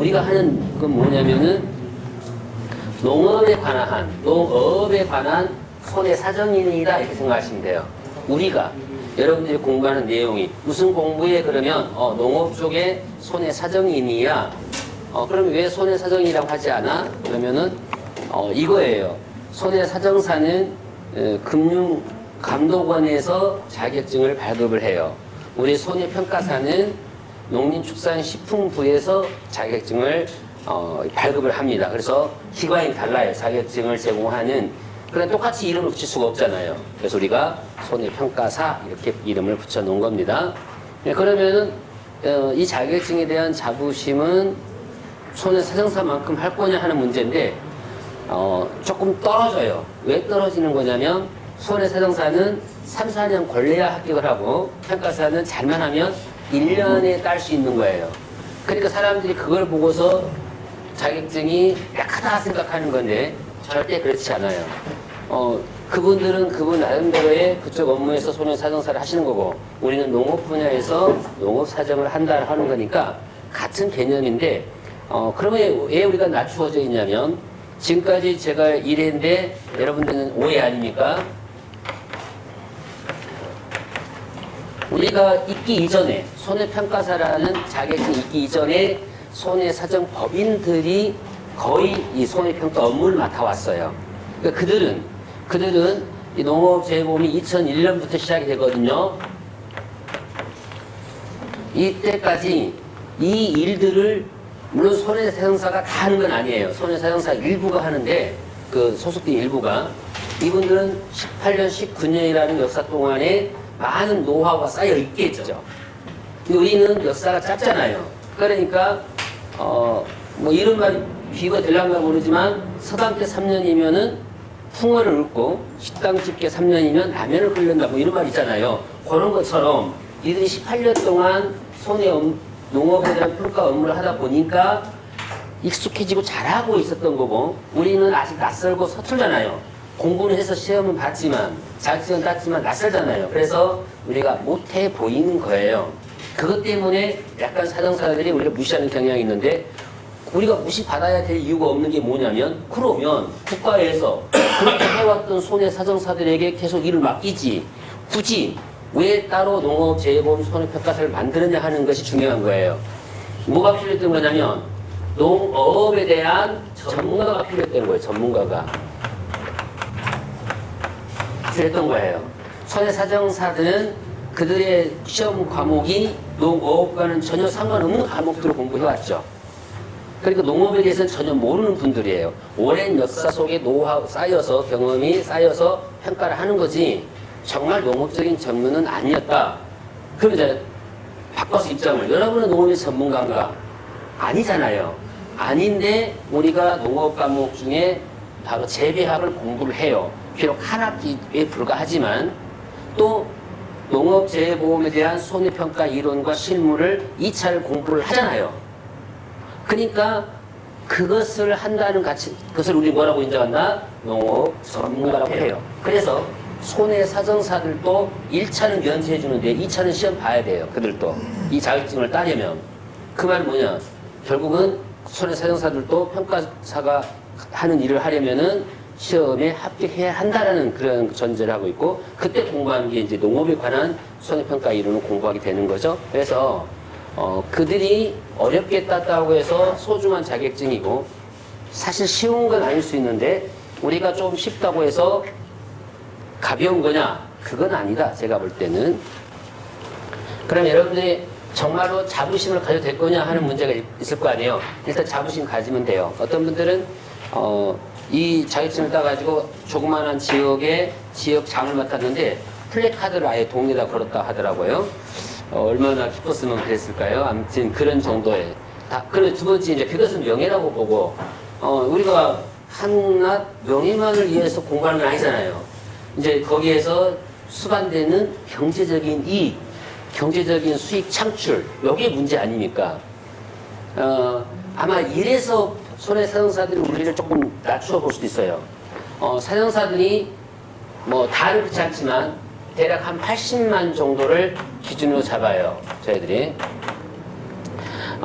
우리가 하는 건 뭐냐면은 농업에 관한 손해 사정인이다 이렇게 생각하시면 돼요. 우리가 여러분들이 공부하는 내용이 무슨 공부에 그러면 농업 쪽에 손해 사정인이야. 그럼 왜 손해 사정이라고 하지 않아? 그러면은 이거예요. 손해 사정사는 금융감독원에서 자격증을 발급을 해요. 우리 손해 평가사는 농림축산식품부에서 자격증을 발급을 합니다. 그래서 기관이 달라요. 자격증을 제공하는. 그냥 똑같이 이름을 붙일 수가 없잖아요. 그래서 우리가 손해평가사 이렇게 이름을 붙여놓은 겁니다. 그러면은 이 자격증에 대한 자부심은 손해사정사만큼 할 거냐 하는 문제인데 조금 떨어져요. 왜 떨어지는 거냐면 손해사정사는 3, 4년 걸려야 합격을 하고 평가사는 잘만 하면 1년에 딸 수 있는 거예요. 그러니까 사람들이 그걸 보고서 자격증이 약하다 생각하는 건데 절대 그렇지 않아요. 그분들은 그분 나름대로의 그쪽 업무에서 손해사정사를 하시는 거고 우리는 농업 분야에서 농업사정을 한다 하는 거니까 같은 개념인데 그러면 왜 우리가 낮추어져 있냐면 지금까지 제가 이랬는데 여러분들은 오해 아닙니까? 우리가 있기 이전에 손해평가사라는 자격증이 있기 이전에 손해사정법인들이 거의 이 손해평가 업무를 맡아왔어요. 그러니까 그들은 이 농업재보험이 2001년부터 시작이 되거든요. 이때까지 이 일들을 물론 손해사정사가 다 하는 건 아니에요. 손해사정사 일부가 하는데 그 소속된 일부가 이분들은 18년, 19년이라는 역사 동안에 많은 노하우가 쌓여 있겠죠. 근데 우리는 역사가 짧잖아요. 그러니까 뭐 이런 말이 비유가 될란가 모르지만 서당 때 3년이면은 풍어를 읊고 식당 집게 3년이면 라면을 끓는다 뭐 이런 말 있잖아요. 그런 것처럼 이들이 18년 동안 농업에 대한 평가 업무를 하다 보니까 익숙해지고 잘하고 있었던 거고 우리는 아직 낯설고 서툴잖아요. 공부는 해서 시험은 봤지만 자격증은 땄지만 낯설잖아요. 그래서 우리가 못해 보이는 거예요. 그것 때문에 약간 사정사들이 우리가 무시하는 경향이 있는데 우리가 무시받아야 될 이유가 없는 게 뭐냐면 그러면 국가에서 그렇게 해왔던 손해사정사들에게 계속 일을 맡기지 굳이 왜 따로 농업재보험 손해평가사를 만드느냐 하는 것이 중요한 거예요. 뭐가 필요했던 거냐면 농업에 대한 전문가가 필요했던 거예요. 전문가가 필요했던 거예요. 손해사정사들은 그들의 시험 과목이 농업과는 전혀 상관없는 과목들을 공부해왔죠. 그러니까 농업에 대해서는 전혀 모르는 분들이에요. 오랜 역사 속에 노하우 쌓여서 경험이 쌓여서 평가를 하는 거지 정말 농업적인 전문은 아니었다. 그럼 이제 바꿔서 입장을 여러분은 농업의 전문가인가? 아니잖아요. 아닌데 우리가 농업 과목 중에 바로 재배학을 공부를 해요. 비록 한 학기에 불과하지만 또 농업재보험에 대한 손해평가 이론과 실무를 2차를 공부를 하잖아요. 그러니까 그것을 한다는 가치, 그것을 우리 뭐라고 인정한다? 농업 전문가라고 해요. 그래서 손해사정사들도 1차는 면제해 주는데 2차는 시험 봐야 돼요. 그들도 이 자격증을 따려면 그 말은 뭐냐? 결국은 손해사정사들도 평가사가 하는 일을 하려면은 시험에 합격해야 한다라는 그런 전제를 하고 있고 그때 공부하는 게 이제 농업에 관한 손해평가 이론을 공부하게 되는 거죠. 그래서 그들이 어렵게 땄다고 해서 소중한 자격증이고 사실 쉬운 건 아닐 수 있는데 우리가 좀 쉽다고 해서 가벼운 거냐? 그건 아니다. 제가 볼 때는. 그럼 여러분들이 정말로 자부심을 가져도 될 거냐 하는 문제가 있을 거 아니에요. 일단 자부심 가지면 돼요. 어떤 분들은 이 자격증을 따가지고 조그마한 지역에 지역장을 맡았는데 플래카드를 아예 동네에다 걸었다 하더라고요. 얼마나 기뻤으면 그랬을까요? 아무튼 그런 정도의. 그런데 두 번째 이제 그것은 명예라고 보고 우리가 한낱 명예만을 위해서 공부하는 건 아니잖아요. 이제 거기에서 수반되는 경제적인 이익, 경제적인 수익 창출, 이게 문제 아닙니까? 아마 이래서 손해사정사들이 우리를 조금 낮추어 볼 수도 있어요. 사정사들이 뭐 다는 그렇지 않지만 대략 한 80만 정도를 기준으로 잡아요. 저희들이.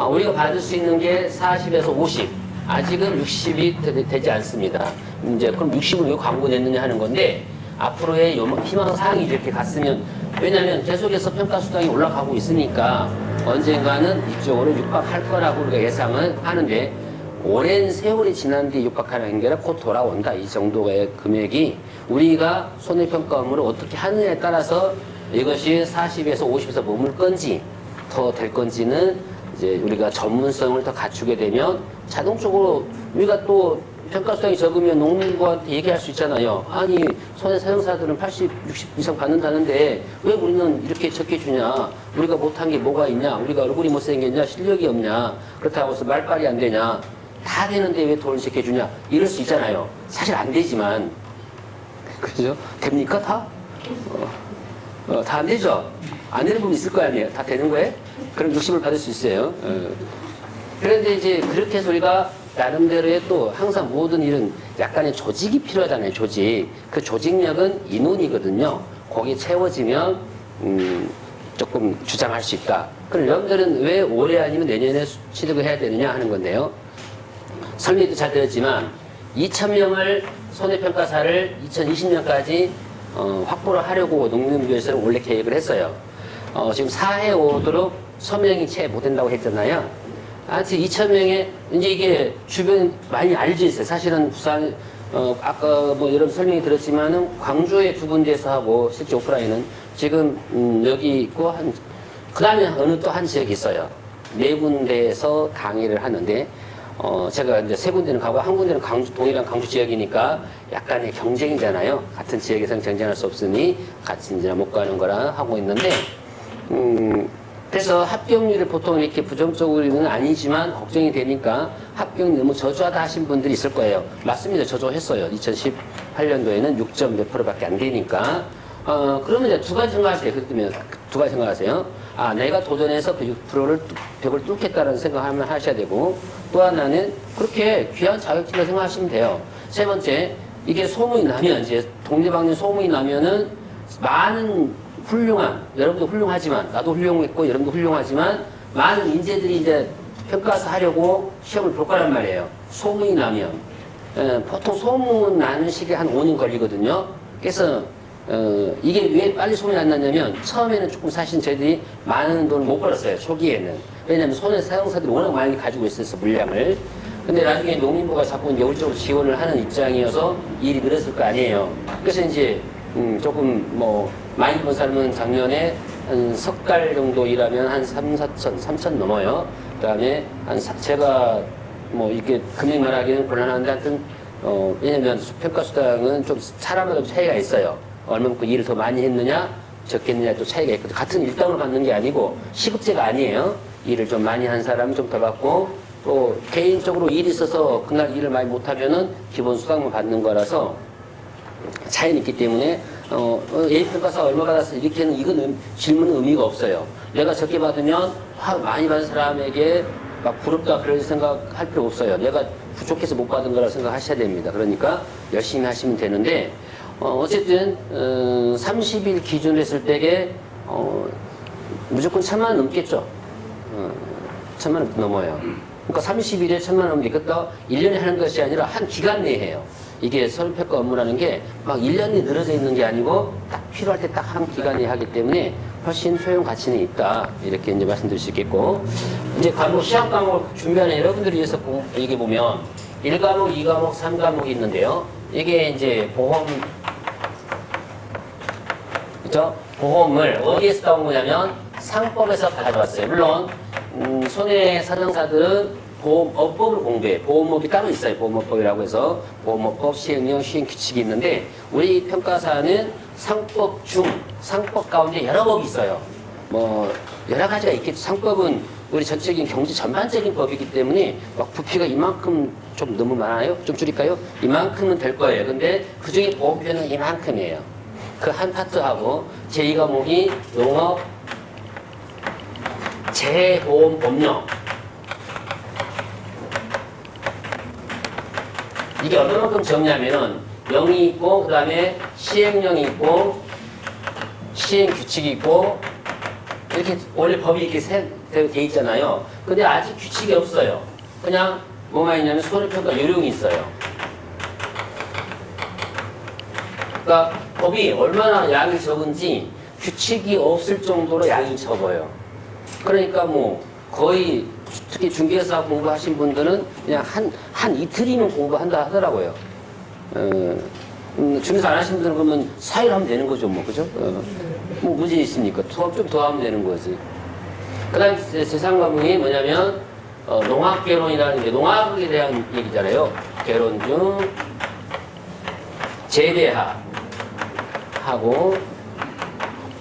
우리가 받을 수 있는 게 40에서 50. 아직은 60이 되지 않습니다. 이제 그럼 60을 왜 광고 냈느냐 하는 건데 앞으로의 희망사항이 이렇게 갔으면 왜냐하면 계속해서 평가수당이 올라가고 있으니까 언젠가는 이쪽으로 육박할 거라고 우리가 예상을 하는데 오랜 세월이 지난 뒤 육박하는 게 아니라 곧 돌아온다. 이 정도의 금액이 우리가 손해평가 업무를 어떻게 하느냐에 따라서 이것이 40에서 50에서 머물 건지 더 될 건지는 이제 우리가 전문성을 더 갖추게 되면 자동적으로 우리가 또 평가수당이 적으면 농민부한테 얘기할 수 있잖아요. 아니 손해사용사들은 80, 60 이상 받는다는데 왜 우리는 이렇게 적게 주냐? 우리가 못한 게 뭐가 있냐? 우리가 얼굴이 못생겼냐? 실력이 없냐? 그렇다고 해서 말빨이 안 되냐? 다 되는데 왜 돈을 적게 주냐? 이럴 수 있잖아요. 사실 안 되지만 그죠? 됩니까 다? 다 안 되죠? 안 되는 부분 있을 거 아니에요? 다 되는 거예요? 그럼 60을 받을 수 있어요. 그런데 이제 그렇게 해서 우리가 나름대로의 또 항상 모든 일은 약간의 조직이 필요하잖아요. 조직. 그 조직력은 인원이거든요. 거기 채워지면 조금 주장할 수 있다. 그럼 여러분들은 왜 올해 아니면 내년에 취득을 해야 되느냐 하는 건데요. 설명도 잘 들었지만 2,000명을 손해평가사를 2020년까지 확보를 하려고 농림부에서는 원래 계획을 했어요. 지금 4해 오도록 서명이 채 못 된다고 했잖아요. 하여튼 2,000명에 이제 이게 주변 많이 알려져 있어요. 사실은 부산 아까 뭐 여러분 설명이 들었지만은 광주에 2군데에서 하고 실제 오프라인은 지금 여기 있고 그 다음에 어느 또 한 지역이 있어요. 4군데에서 강의를 하는데 제가 이제 3군데는 가고 한 군데는 강주, 동일한 강주 지역이니까 약간의 경쟁이잖아요. 같은 지역에서는 경쟁할 수 없으니 같이 이제 못 가는 거라 하고 있는데, 그래서 합격률을 보통 이렇게 부정적으로는 아니지만 걱정이 되니까 합격률이 너무 저조하다 하신 분들이 있을 거예요. 맞습니다. 저조했어요. 2018년도에는 6. 몇 %밖에 안 되니까. 그러면 이제 두 가지 생각하세요. 그러면 두 가지 생각하세요. 내가 도전해서 그 6%를 벽을 뚫겠다는 생각을 하셔야 되고, 또 하나는 그렇게 귀한 자격증을 생각하시면 돼요. 세 번째, 이게 소문이 나면, 이제 동네방네 소문이 나면은 많은 훌륭한, 여러분도 훌륭하지만, 나도 훌륭했고, 여러분도 훌륭하지만, 많은 인재들이 이제 평가서 하려고 시험을 볼 거란 말이에요. 소문이 나면. 보통 소문 나는 시기에 한 5년 걸리거든요. 그래서 이게 왜 빨리 소문이 안 났냐면 처음에는 조금 사실 저희들이 많은 돈을 못 벌었어요. 초기에는. 왜냐하면 손해사용사들이 워낙 많이 가지고 있어서 물량을. 근데 나중에 농림부가 자꾸 여울적으로 지원을 하는 입장이어서 일이 늘었을 거 아니에요. 그래서 이제 조금 뭐 많이 번 사람은 작년에 한 석 달 정도 일하면 한 3천 넘어요. 그 다음에 제가 뭐 이렇게 금액 말하기는 곤란한데 하여튼 왜냐면 평가수당은 좀 사람마다 차이가 있어요. 얼마만큼 일을 더 많이 했느냐 적겠느냐 또 차이가 있거든요. 같은 일당을 받는 게 아니고 시급제가 아니에요. 일을 좀 많이 한 사람은 좀 더 받고 또 개인적으로 일이 있어서 그날 일을 많이 못하면은 기본 수당만 받는 거라서 차이는 있기 때문에 A평가사 얼마 받았어 이렇게는 이건 질문은 의미가 없어요. 내가 적게 받으면 많이 받은 사람에게 막 부럽다 그럴 생각할 필요 없어요. 내가 부족해서 못 받은 거라 생각하셔야 됩니다. 그러니까 열심히 하시면 되는데 어쨌든 30일 기준으로 했을 때에 무조건 1,000만 원 넘겠죠. 1,000만 원 넘어요. 그러니까 30일에 1,000만 원 넘게 또 1년에 하는 것이 아니라 한 기간 내에 해요. 이게 손해평가 업무라는 게 막 1년이 늘어져 있는 게 아니고 딱 필요할 때 딱 한 기간에 하기 때문에 훨씬 효용 가치는 있다. 이렇게 이제 말씀드릴 수 있겠고. 이제 과목, 시험 과목을 준비하는 여러분들을 위해서 얘기해 보면 1과목, 2과목, 3과목이 있는데요. 이게 이제 보험, 그죠? 보험을 어디에서 따온 거냐면 상법에서 가져왔어요. 물론, 손해사정사들은 보험업법을 공부해. 보험업이 따로 있어요. 보험업법이라고 해서 보험업법, 시행령, 시행규칙이 있는데 우리 평가사는 상법 중, 상법 가운데 여러 법이 있어요. 뭐 여러 가지가 있겠죠. 상법은 우리 전체적인 경제 전반적인 법이기 때문에 막 부피가 이만큼 좀 너무 많아요? 좀 줄일까요? 이만큼은 될 거예요. 근데 그 중에 보험표는 이만큼이에요. 그 한 파트하고 제2과목이 농업 재보험법령. 이게 얼마만큼 적냐면은 0이 있고 그 다음에 시행령이 있고 시행규칙이 있고 이렇게 원래 법이 이렇게 돼 있잖아요. 근데 아직 규칙이 없어요. 그냥 뭐만 있냐면 손해평가 요령이 있어요. 그러니까 법이 얼마나 양이 적은지 규칙이 없을 정도로 양이 적어요. 그러니까 뭐 거의 특히 중개사 공부하신 분들은 그냥 한 이틀이면 공부한다 하더라고요. 중개사 안 하신 분들은 그러면 4일 하면 되는 거죠, 뭐, 그죠? 뭐 문제 있습니까? 수업 좀 더 하면 되는 거지. 그 다음 제3 과목이 뭐냐면 농학개론이라는 게 농학에 대한 얘기잖아요. 개론 중 재배학하고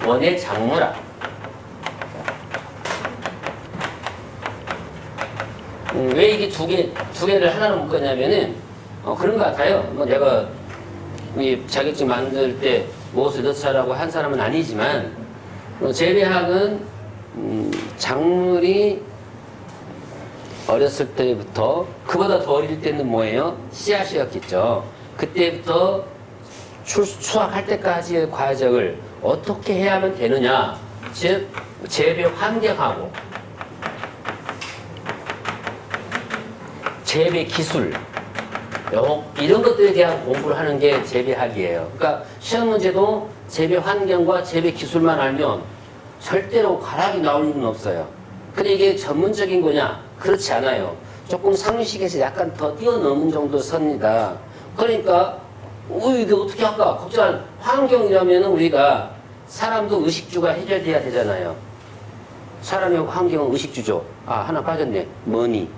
원예 작물학. 왜 이게 두 개를 하나로 묶었냐면은 그런 것 같아요. 뭐 내가 이 자격증 만들 때 무엇을 넣자라고 한 사람은 아니지만 재배학은 작물이 어렸을 때부터 그보다 더 어릴 때는 뭐예요? 씨앗이었겠죠. 그때부터 수확할 때까지의 과정을 어떻게 해야 하면 되느냐, 즉 재배 환경하고 재배 기술 이런 것들에 대한 공부를 하는 게 재배학이에요. 그러니까 시험 문제도 재배 환경과 재배 기술만 알면 절대로 과락이 나올 일은 없어요. 근데 이게 전문적인 거냐? 그렇지 않아요. 조금 상식에서 약간 더 뛰어넘은 정도 섭니다. 그러니까 이게 어떻게 할까? 걱정한 환경이라면 우리가 사람도 의식주가 해결돼야 되잖아요. 사람의 환경은 의식주죠. 아, 하나 빠졌네. 머니.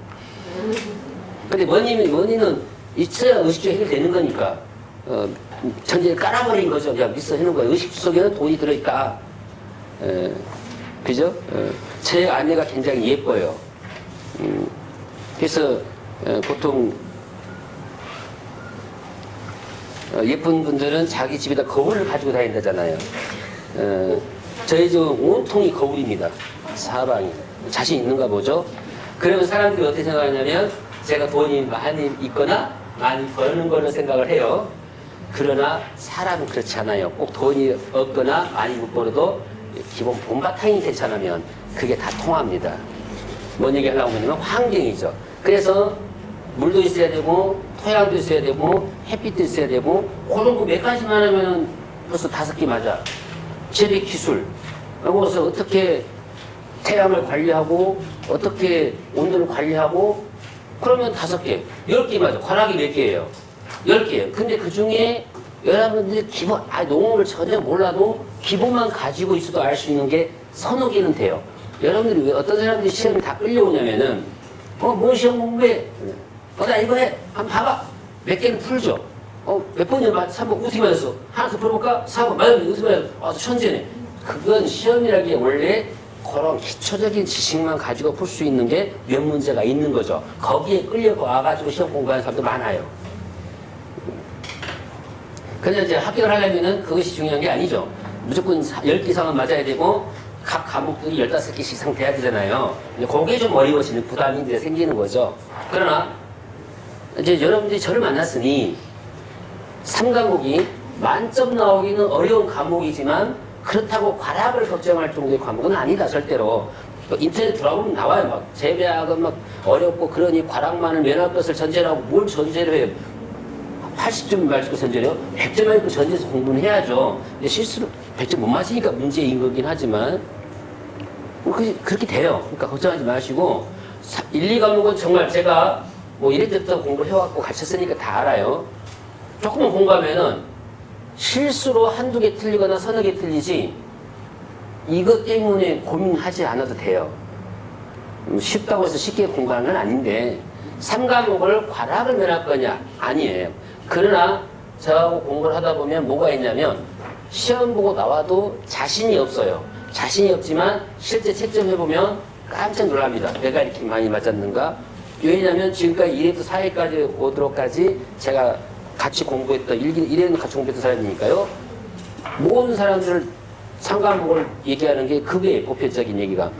근데 머니는 있어야 의식주 해결되는 거니까. 전제를 깔아버린 거죠. 그냥 미스 해놓은 거예요. 의식주 속에는 돈이 들어있다. 그죠? 제 아내가 굉장히 예뻐요. 그래서 보통 예쁜 분들은 자기 집에다 거울을 가지고 다닌다잖아요. 저희 집은 온통이 거울입니다. 사방이. 자신 있는가 보죠? 그러면 사람들이 어떻게 생각하냐면 제가 돈이 많이 있거나 많이 버는 걸로 생각을 해요. 그러나 사람은 그렇지 않아요. 꼭 돈이 없거나 많이 못 벌어도 기본 본바탕이 괜찮으면 그게 다 통합니다. 뭔 얘기 하려고 하냐면 환경이죠. 그래서 물도 있어야 되고 토양도 있어야 되고 햇빛도 있어야 되고 그런 거 몇 가지만 하면 벌써 5개 맞아. 재배 기술. 그래서 어떻게 태양을 관리하고 어떻게 온도를 관리하고 그러면 5개, 10개 맞아. 관악이 몇 개예요? 10개예요. 근데 그 중에 여러분들이 기본, 농업을 전혀 몰라도 기본만 가지고 있어도 알 수 있는 게 서너 개는 돼요. 여러분들이 왜 어떤 사람들이 시험에 다 끌려오냐면은 뭐 시험 공부해? 나 이거 해. 한번 봐봐. 몇 개는 풀죠. 몇 번이나 3번 어떻게 맞았어? 하나 더 풀어볼까? 4번 맞았는데 어떻게 맞았어? 천재네. 그건 시험이라기에 원래 그런 기초적인 지식만 가지고 풀 수 있는 게 몇 문제가 있는 거죠. 거기에 끌려와가지고 시험 공부하는 사람도 많아요. 근데 이제 합격을 하려면은 그것이 중요한 게 아니죠. 무조건 10개 이상은 맞아야 되고 각 과목들이 15개 이상 돼야 되잖아요. 그게 좀 어려워지는 부담이 이제 생기는 거죠. 그러나 이제 여러분들이 저를 만났으니 3과목이 만점 나오기는 어려운 과목이지만 그렇다고 과락을 걱정할 정도의 과목은 아니다. 절대로. 인터넷 들어가보면 나와요. 막 재배학은 막 어렵고 그러니 과락만을 면할 것을 전제로 하고 뭘 전제로 해요. 80점 맞고 전제로요? 100점 맞고 전제해서 공부는 해야죠. 근데 실수로 100점 못 맞으니까 문제인 거긴 하지만 그렇게 돼요. 그러니까 걱정하지 마시고 1, 2과목은 정말 제가 뭐 이럴 때부터 공부를 해왔고 가르쳤으니까 다 알아요. 조금만 공부하면은 실수로 한두 개 틀리거나 서너 개 틀리지 이것 때문에 고민하지 않아도 돼요. 쉽다고 해서 쉽게 공부하는 건 아닌데 3과목을 과락을 면할 거냐? 아니에요. 그러나 저하고 공부를 하다 보면 뭐가 있냐면 시험 보고 나와도 자신이 없어요. 자신이 없지만 실제 채점해보면 깜짝 놀랍니다. 내가 이렇게 많이 맞았는가? 왜냐면 지금까지 1회부터 4회까지 오도록까지 제가 같이 공부했던 1회는 같이 공부했던 사람이니까요. 모든 사람들을 3과목을 얘기하는 게 그게 보편적인 얘기가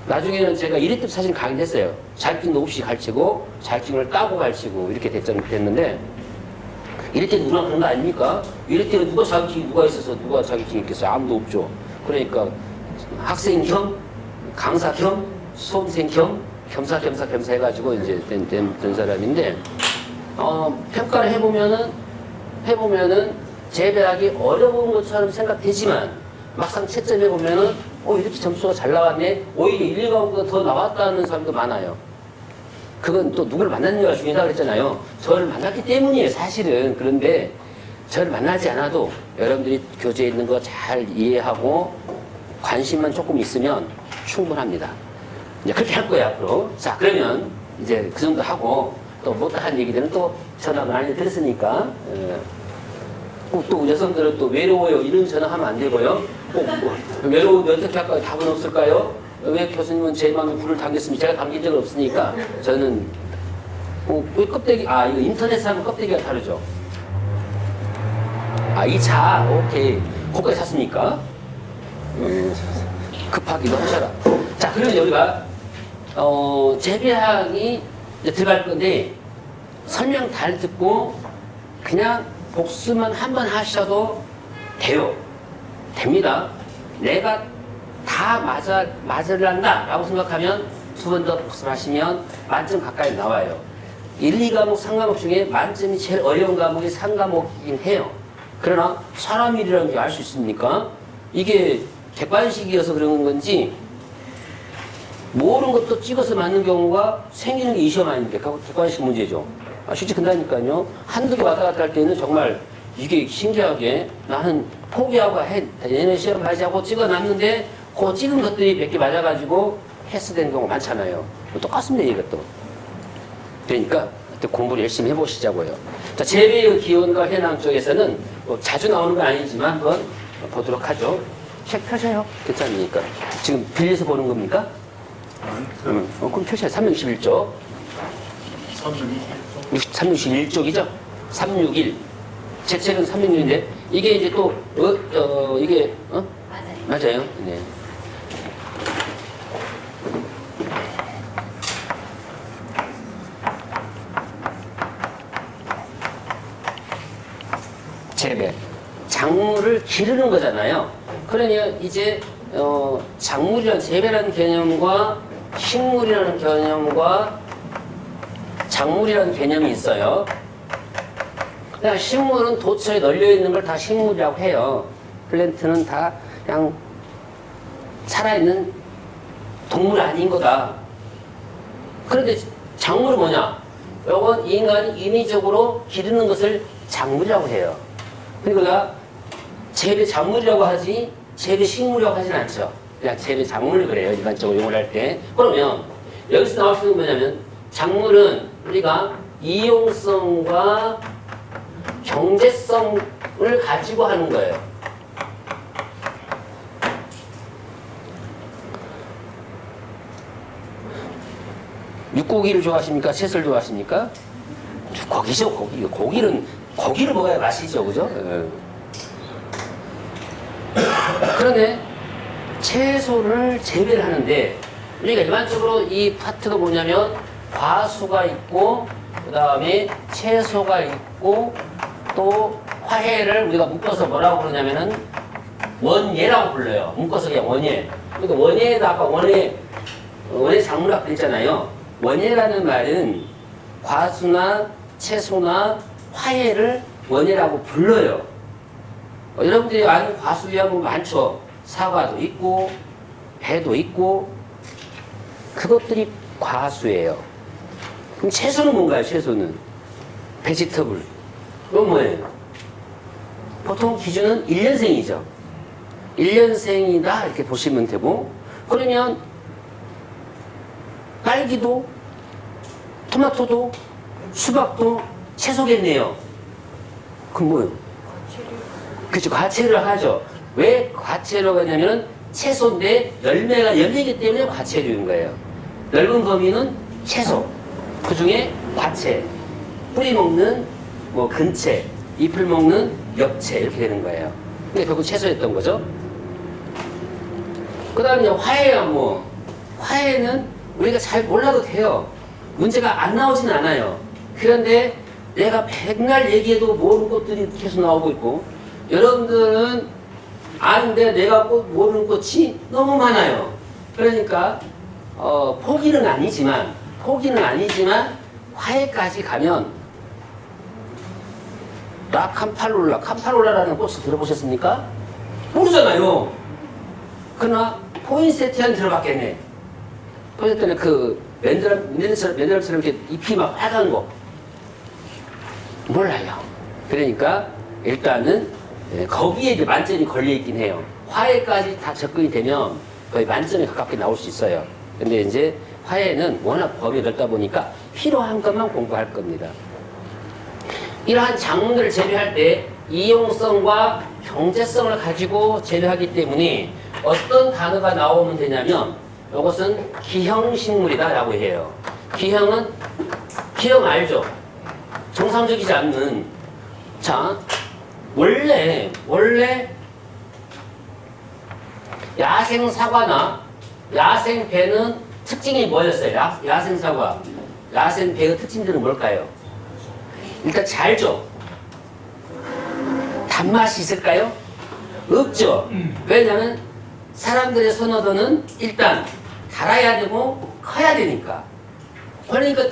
나중에는 제가 1회 때 사실 강의를 했어요. 자격증도 없이 가르치고 자격증을 따고 가르치고 이렇게 됐는데 1회 때 누가 그런 거 아닙니까? 1회 때는 누가 자격증이 누가 있어서 누가 자격증이 있겠어요? 아무도 없죠. 그러니까 학생 겸 강사 겸 수험생 겸 겸사겸사 해가지고 이제 된 사람인데 평가를 해보면은 재배하기 어려운 것처럼 생각되지만 막상 채점해 보면은 이렇게 점수가 잘 나왔네. 오히려 1, 2과목보다 더 나왔다는 사람도 많아요. 그건 또 누구를 만났느냐가 중요하다고 그랬잖아요. 저를 만났기 때문이에요, 사실은. 그런데 저를 만나지 않아도 여러분들이 교재에 있는 거 잘 이해하고 관심만 조금 있으면 충분합니다. 이제 그렇게 할 거예요, 앞으로. 자, 그러면 이제 그 정도 하고 또 못한 얘기들은 또 전화 많이 들었으니까 또 여성들은 또 외로워요. 이런 전화하면 안 되고요. 외로운데 어떻게 할까요? 답은 없을까요? 왜 교수님은 제 마음에 불을 당겼습니까? 제가 당긴 적은 없으니까 저는 왜 껍데기 이거 인터넷에 하면 껍데기가 다르죠. 이 차 오케이 고가에 샀습니까? 급하기도 하셔라. 자, 그러면 우리가 재배학이 이제 들어갈 건데 설명 잘 듣고 그냥 복습만 한 번 하셔도 돼요. 됩니다. 내가 다 맞으란다 라고 생각하면 두 번 더 복습하시면 만점 가까이 나와요. 1, 2과목, 3과목 중에 만점이 제일 어려운 과목이 3과목이긴 해요. 그러나 사람 일이라는 게 알 수 있습니까? 이게 객관식이어서 그런 건지 모르는 것도 찍어서 맞는 경우가 생기는 게 이 시험 아닙니까? 객관식 문제죠. 실제 근다니까요. 한두 개 왔다 갔다 할 때는 정말 이게 신기하게 나는 포기하고 얘네 시험 하지 하고 찍어놨는데 그 찍은 것들이 몇 개 맞아가지고 패스된 경우가 많잖아요. 똑같습니다, 이것도. 그러니까 공부를 열심히 해보시자고요. 자, 재배의 기원과 현황 쪽에서는 뭐 자주 나오는 건 아니지만 한번 보도록 하죠. 책 펴셔요. 괜찮으니까. 지금 빌려서 보는 겁니까? 그럼 펴셔요. 361쪽. 361쪽이죠? 361. 제 책은 361인데, 이게 이제 또, 이게, 맞아요. 네. 재배. 작물을 기르는 거잖아요. 그러니 이제, 작물이라는 재배라는 개념과 식물이라는 개념과 작물이라는 개념이 있어요. 그냥 식물은 도처에 널려있는 걸 다 식물이라고 해요. 플랜트는 다 그냥 살아있는 동물 아닌 거다. 그런데 작물은 뭐냐? 이건 인간이 인위적으로 기르는 것을 작물이라고 해요. 그러니까 재배 작물이라고 하지 재배 식물이라고 하진 않죠. 그냥 재배 작물 그래요. 일반적으로 용어를 할 때. 그러면 여기서 나올 수 있는 건 뭐냐면 작물은 우리가 이용성과 경제성을 가지고 하는 거예요. 육고기를 좋아하십니까? 채소를 좋아하십니까? 고기죠, 고기. 고기를 먹어야 맛이죠, 그죠? 그런데 채소를 재배를 하는데 우리가 일반적으로 이 파트가 뭐냐면 과수가 있고 그 다음에 채소가 있고 또 화해를 우리가 묶어서 뭐라고 그러냐면은 원예라고 불러요. 묶어서 그냥 원예. 그러니까 원예에다 아까 원예 작물학 그랬잖아요. 원예라는 말은 과수나 채소나 화해를 원예라고 불러요. 여러분들이 아는 과수야 뭐 많죠. 사과도 있고 배도 있고 그것들이 과수예요. 그럼 채소는 뭔가요? 채소는 베지터블. 이건 뭐예요? 보통 기준은 1년생이죠. 1년생이다 이렇게 보시면 되고 그러면 딸기도 토마토도 수박도 채소겠네요. 그럼 뭐예요? 그렇죠. 과채를 하죠. 왜 과채라고 하냐면은 채소인데 열매가 열리기 때문에 과채류인 거예요. 넓은 범위는 채소. 그 중에 과채. 뿌리 먹는 뭐 근채, 잎을 먹는 엽채 이렇게 되는 거예요. 그게 결국 채소였던 거죠. 그 다음에 화해야 뭐 화해는 우리가 잘 몰라도 돼요. 문제가 안 나오진 않아요. 그런데 내가 백날 얘기해도 모르는 것들이 계속 나오고 있고 여러분들은 아는데 내가 모르는 꽃이 너무 많아요. 그러니까 포기는 아니지만 화해까지 가면 캄팔롤라라는 꽃을 들어보셨습니까? 모르잖아요. 그러나 포인세티아는 들어봤겠네. 포인세티아는 그 맨드랍처럼 이렇게 잎이 막 빨간 거 몰라요. 그러니까 일단은 거기에 이제 만점이 걸려 있긴 해요. 화해까지 다 접근이 되면 거의 만점에 가깝게 나올 수 있어요. 근데 이제 화해는 워낙 범위 넓다 보니까 필요한 것만 공부할 겁니다. 이러한 작물들을 재배할 때 이용성과 경제성을 가지고 재배하기 때문에 어떤 단어가 나오면 되냐면 이것은 기형식물이다 라고 해요. 기형 알죠? 정상적이지 않는. 자, 원래 야생 사과나 야생 배는 특징이 뭐였어요? 야생 사과, 야생 배의 특징들은 뭘까요? 일단 잘죠. 단맛이 있을까요? 없죠. 왜냐하면 사람들의 선호도는 일단 달아야 되고 커야 되니까. 그러니까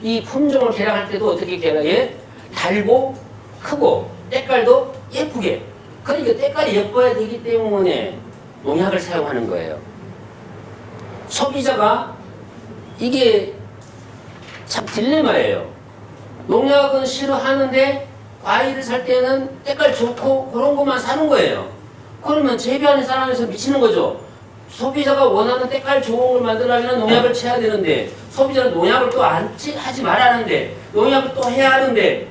이 품종을 개량할 때도 어떻게 개량해? 달고 크고 때깔도 예쁘게. 그러니까 때깔이 예뻐야 되기 때문에 농약을 사용하는 거예요. 소비자가 이게 참 딜레마예요. 농약은 싫어하는데 과일을 살 때는 때깔 좋고 그런 것만 사는 거예요. 그러면 재배하는 사람에서 미치는 거죠. 소비자가 원하는 때깔 좋은 걸 만들려면 농약을 쳐야 되는데 소비자는 농약을 또 하지 말라는데 농약을 또 해야 하는데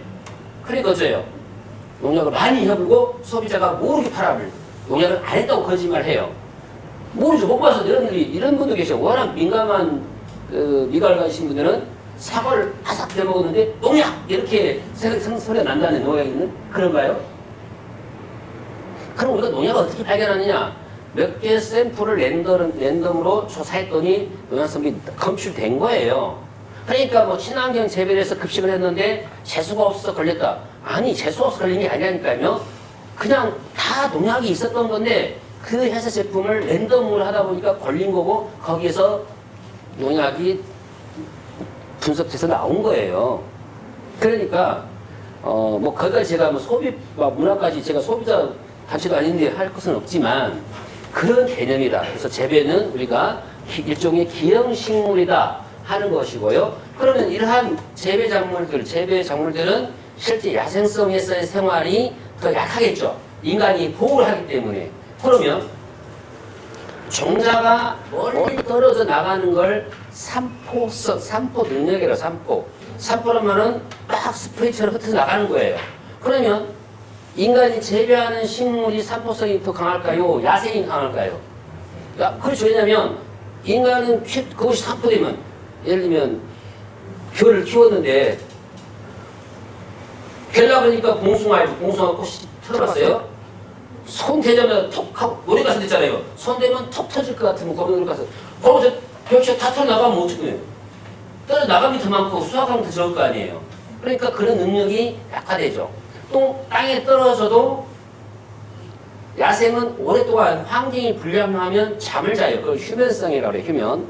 그러니까 어째요? 농약을 많이 해불고 소비자가 모르게 팔아버려. 농약을 안 했다고 거짓말해요. 모르죠. 못 봐서 이런 분도 계셔. 워낙 민감한 미갈가신 분들은 사과를 바삭 대먹었는데 농약! 이렇게 소리가 난다는 농약이 있는 그런가요? 그럼 우리가 농약을 어떻게 발견하느냐? 몇 개 샘플을 랜덤으로 조사했더니 농약성분이 검출된 거예요. 그러니까 뭐 친환경 재배를 해서 급식을 했는데 재수가 없어서 걸렸다. 아니, 재수가 없어서 걸린 게 아니라니까요. 그냥 다 농약이 있었던 건데 그 회사 제품을 랜덤으로 하다 보니까 걸린 거고 거기에서 농약이 분석돼서 나온 거예요. 그러니까 뭐 거기다 제가 뭐 소비 문화까지 제가 소비자 단체도 아닌데 할 것은 없지만 그런 개념이다. 그래서 재배는 우리가 일종의 기형식물이다 하는 것이고요. 그러면 이러한 재배 작물들은 실제 야생성에서의 생활이 더 약하겠죠. 인간이 보호를 하기 때문에. 그러면 종자가 멀리 떨어져 나가는 걸 산포 능력이라 산포란 말은 막 스프레이처럼 흩어져 나가는 거예요. 그러면 인간이 재배하는 식물이 산포성이 더 강할까요? 야생이 강할까요? 그렇죠. 왜냐면 인간은 그것이 산포되면 예를 들면 귤을 키웠는데 벨라 그러니까 봉숭아 꽃이 틀어봤어요. 손 대자마자 톡 하고 노래 가수 있잖아요. 손 대면 톡 터질 것 같으면 거기 노래 가수. 거기서 벽체 다 털어나가면 어떻게 해요? 떨어 나감이 더 많고 수확하면 더 적을 거 아니에요. 그러니까 그런 능력이 약화되죠. 또 땅에 떨어져도 야생은 오랫동안 환경이 불량하면 잠을 자요. 그걸 휴면성이라고 그래요. 휴면.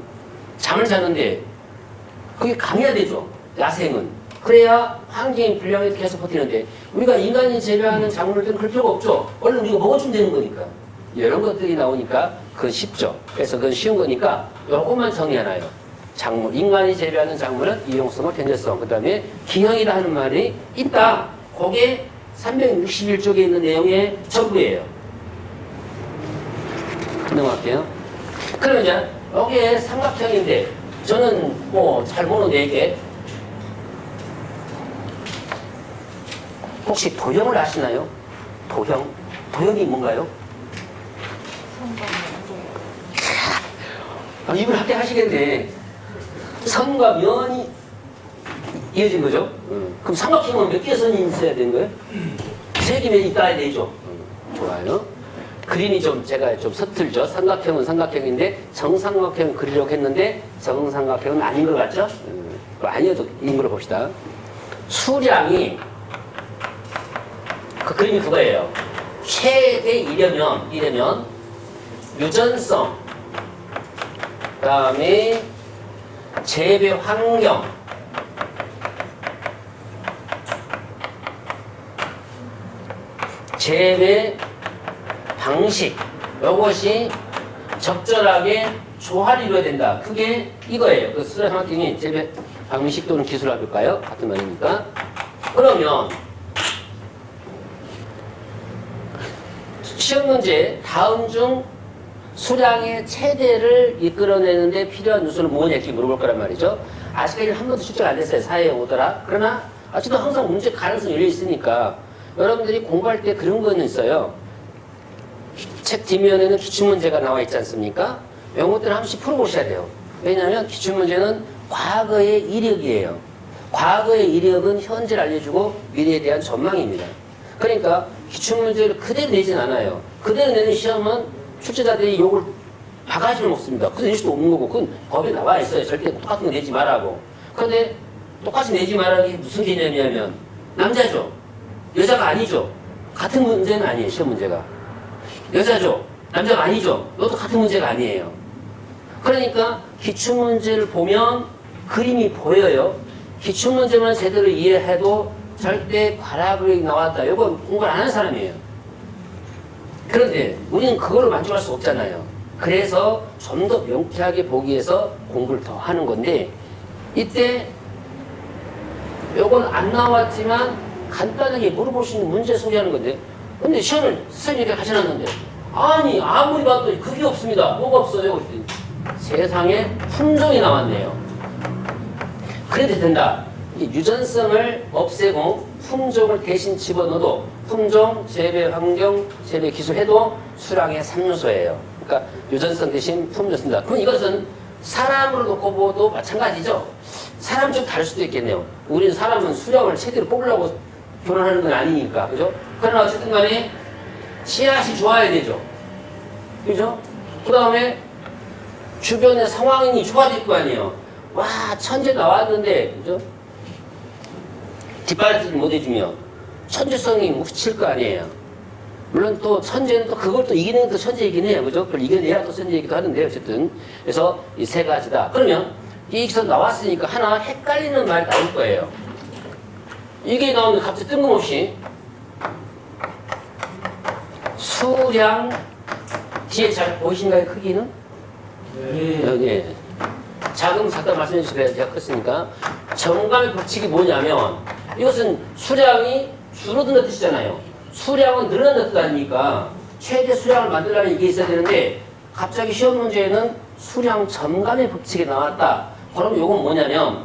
잠을 자는데 그게 강해야 되죠. 야생은. 그래야 환경이 불량해서 계속 버티는데 우리가 인간이 재배하는 작물들은 그럴 필요가 없죠. 얼른 우리가 먹어주면 되는 거니까. 이런 것들이 나오니까 그건 쉽죠. 그래서 그건 쉬운 거니까 요것만 정리하나요. 작물, 인간이 재배하는 작물은 이용성과 견제성, 그 다음에 기형이라 하는 말이 있다. 그게 361쪽에 있는 내용의 전부예요. 넘어갈게요. 그러면 이제 여기에 삼각형인데 저는 뭐 잘 모르는 4개. 혹시 도형을 아시나요? 도형? 도형이 뭔가요? 이분 합격하시겠네. 선과 면이 이어진 거죠? 그럼 삼각형은 몇 개의 선이 있어야 되는 거예요? 3개면 있다야 되죠? 좋아요. 그림이 제가 좀 서툴죠? 삼각형은 삼각형인데 정삼각형 그리려고 했는데 정삼각형은 아닌 것 같죠? 아니어도 인물을 봅시다. 수량이 그 그림이 그거예요. 최대 이려면 유전성, 그 다음에 재배 환경, 재배 방식, 이것이 적절하게 조화를 이루어야 된다. 그게 이거예요. 그 수학 환경이 재배 방식 또는 기술을 할까요? 같은 말이니까. 그러면 시험 문제 다음 중 수량의 최대를 이끌어내는데 필요한 요소는 뭐냐 이렇게 물어볼 거란 말이죠. 아직까지 한 번도 출제가 안 됐어요. 사회에 오더라. 그러나 어쨌든 항상 문제 가능성이 열려 있으니까 여러분들이 공부할 때 그런 거는 있어요. 책 뒷면에는 기출문제가 나와 있지 않습니까? 이런 것들은 한 번씩 풀어보셔야 돼요. 왜냐하면 기출문제는 과거의 이력이에요. 과거의 이력은 현재를 알려주고 미래에 대한 전망입니다. 그러니까 기출문제를 그대로 내진 않아요. 그대로 내는 시험은 출제자들이 욕을 바가지를 먹습니다. 그래서 낼 수도 없는 거고 그건 법에 나와 있어요. 절대 똑같은 거 내지 말라고. 그런데 똑같이 내지 말라는 게 무슨 개념이냐면 남자죠. 여자가 아니죠. 같은 문제는 아니에요. 시험 문제가. 여자죠. 남자가 아니죠. 이것도 같은 문제가 아니에요. 그러니까 기출문제를 보면 그림이 보여요. 기출문제만 제대로 이해해도 절대 과락이 나왔다. 이건 공부를 안 하는 사람이에요. 그런데 우리는 그걸로 만족할 수 없잖아요. 그래서 좀 더 명쾌하게 보기 위해서 공부를 더 하는 건데 이때 요건 안 나왔지만 간단하게 물어볼 수 있는 문제 소개하는 건데 근데 시험을 선생님이 이렇게 하셔놨는데 아니 아무리 봐도 그게 없습니다. 뭐가 없어요? 그랬더니 세상에 품종이 나왔네요. 그래도 된다. 유전성을 없애고 품종을 대신 집어넣어도 품종, 재배 환경, 재배 기술 해도 수량의 3요소예요. 그러니까 유전성 대신 품종 쓴다. 그럼 이것은 사람으로 놓고 보도 마찬가지죠. 사람 좀 다를 수도 있겠네요. 우리는 사람은 수량을 최대로 뽑으려고 결혼하는 건 아니니까. 그죠? 그러나 어쨌든 간에 씨앗이 좋아야 되죠. 그죠? 그 다음에 주변의 상황이 좋아질 거 아니에요. 와, 천재 나왔는데, 그죠? 뒷받침 못 해주면 천재성이 묻힐 거 아니에요. 물론 또 천재는 또 그걸 또 이기는 것도 천재이긴 해요. 그죠? 그걸 이겨내야 또 천재이기도 하는데, 어쨌든. 그래서 이 세 가지다. 그러면 여기서 나왔으니까 하나 헷갈리는 말이 나올 거예요. 이게 나오는데 갑자기 뜬금없이 수량 뒤에 잘 보이신가요? 크기는? 네. 여기 자금 잠깐 말씀해 주시면 제가 컸으니까 정감의 법칙이 뭐냐면 이것은 수량이 줄어든다는 뜻이잖아요. 수량은 늘어난다는 뜻 아닙니까? 최대 수량을 만들려면 이게 있어야 되는데 갑자기 시험 문제에는 수량 점감의 법칙이 나왔다. 그럼 이건 뭐냐면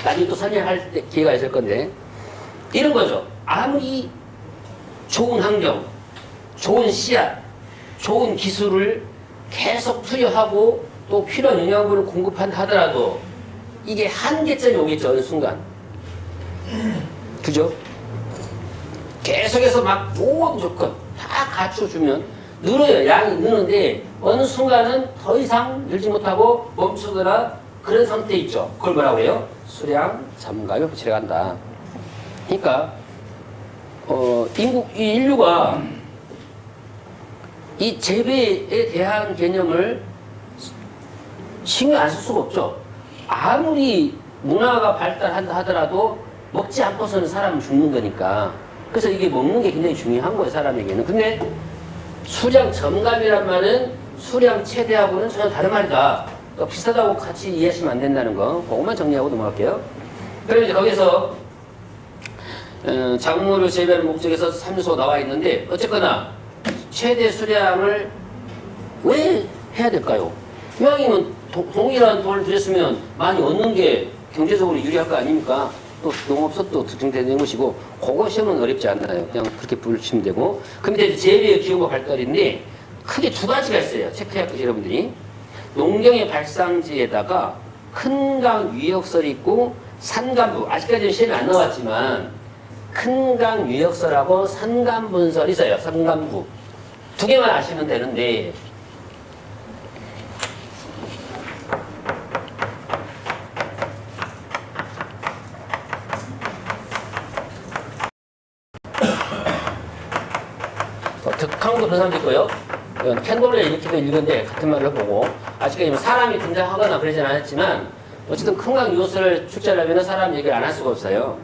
나중에 또 설명할 때 기회가 있을 건데 이런 거죠. 아무리 좋은 환경, 좋은 씨앗, 좋은 기술을 계속 투여하고 또 필요한 영양분을 공급한다 하더라도 이게 한계점이 오겠죠. 어느 순간. 그죠? 계속해서 막 모든 조건 다 갖춰주면 늘어요. 양이 느는데 어느 순간은 더 이상 늘지 못하고 멈추거나 그런 상태에 있죠. 그걸 뭐라고 해요? 수량 잠감의 법칙에 간다. 그러니까 이 인류가 이 재배에 대한 개념을 신경 안 쓸 수가 없죠. 아무리 문화가 발달한다 하더라도 먹지 않고서는 사람은 죽는 거니까. 그래서 이게 먹는 게 굉장히 중요한 거예요, 사람에게는. 근데 수량 점감이란 말은 수량 최대하고는 전혀 다른 말이다. 그러니까 비슷하다고 같이 이해하시면 안 된다는 거. 그것만 정리하고 넘어갈게요. 그럼 이제 거기서 작물을 재배하는 목적에서 3요소가 나와 있는데 어쨌거나 최대 수량을 왜 해야 될까요? 이왕이면 동일한 돈을 들였으면 많이 얻는 게 경제적으로 유리할 거 아닙니까? 또 농업소도 증대되는 것이고 그거 시험은 어렵지 않나요? 그냥 그렇게 부르시면 되고 그 밑에 재배의 기호가 발달인데 크게 두 가지가 있어요. 체크해야 할 것이 여러분들이 농경의 발상지에다가 큰 강 유역설이 있고 산간부 아직까지는 시험에 안 나왔지만 큰 강 유역설하고 산간분설이 있어요. 산간부 두 개만 아시면 되는데 캔볼도 그런 사람도 있고요. 캔볼에 이렇게도 읽은데 같은 말을 보고 아직까지 사람이 등장하거나 그러진 않았지만 어쨌든 큰강 요소를 출제하려면 사람 얘기를 안 할 수가 없어요.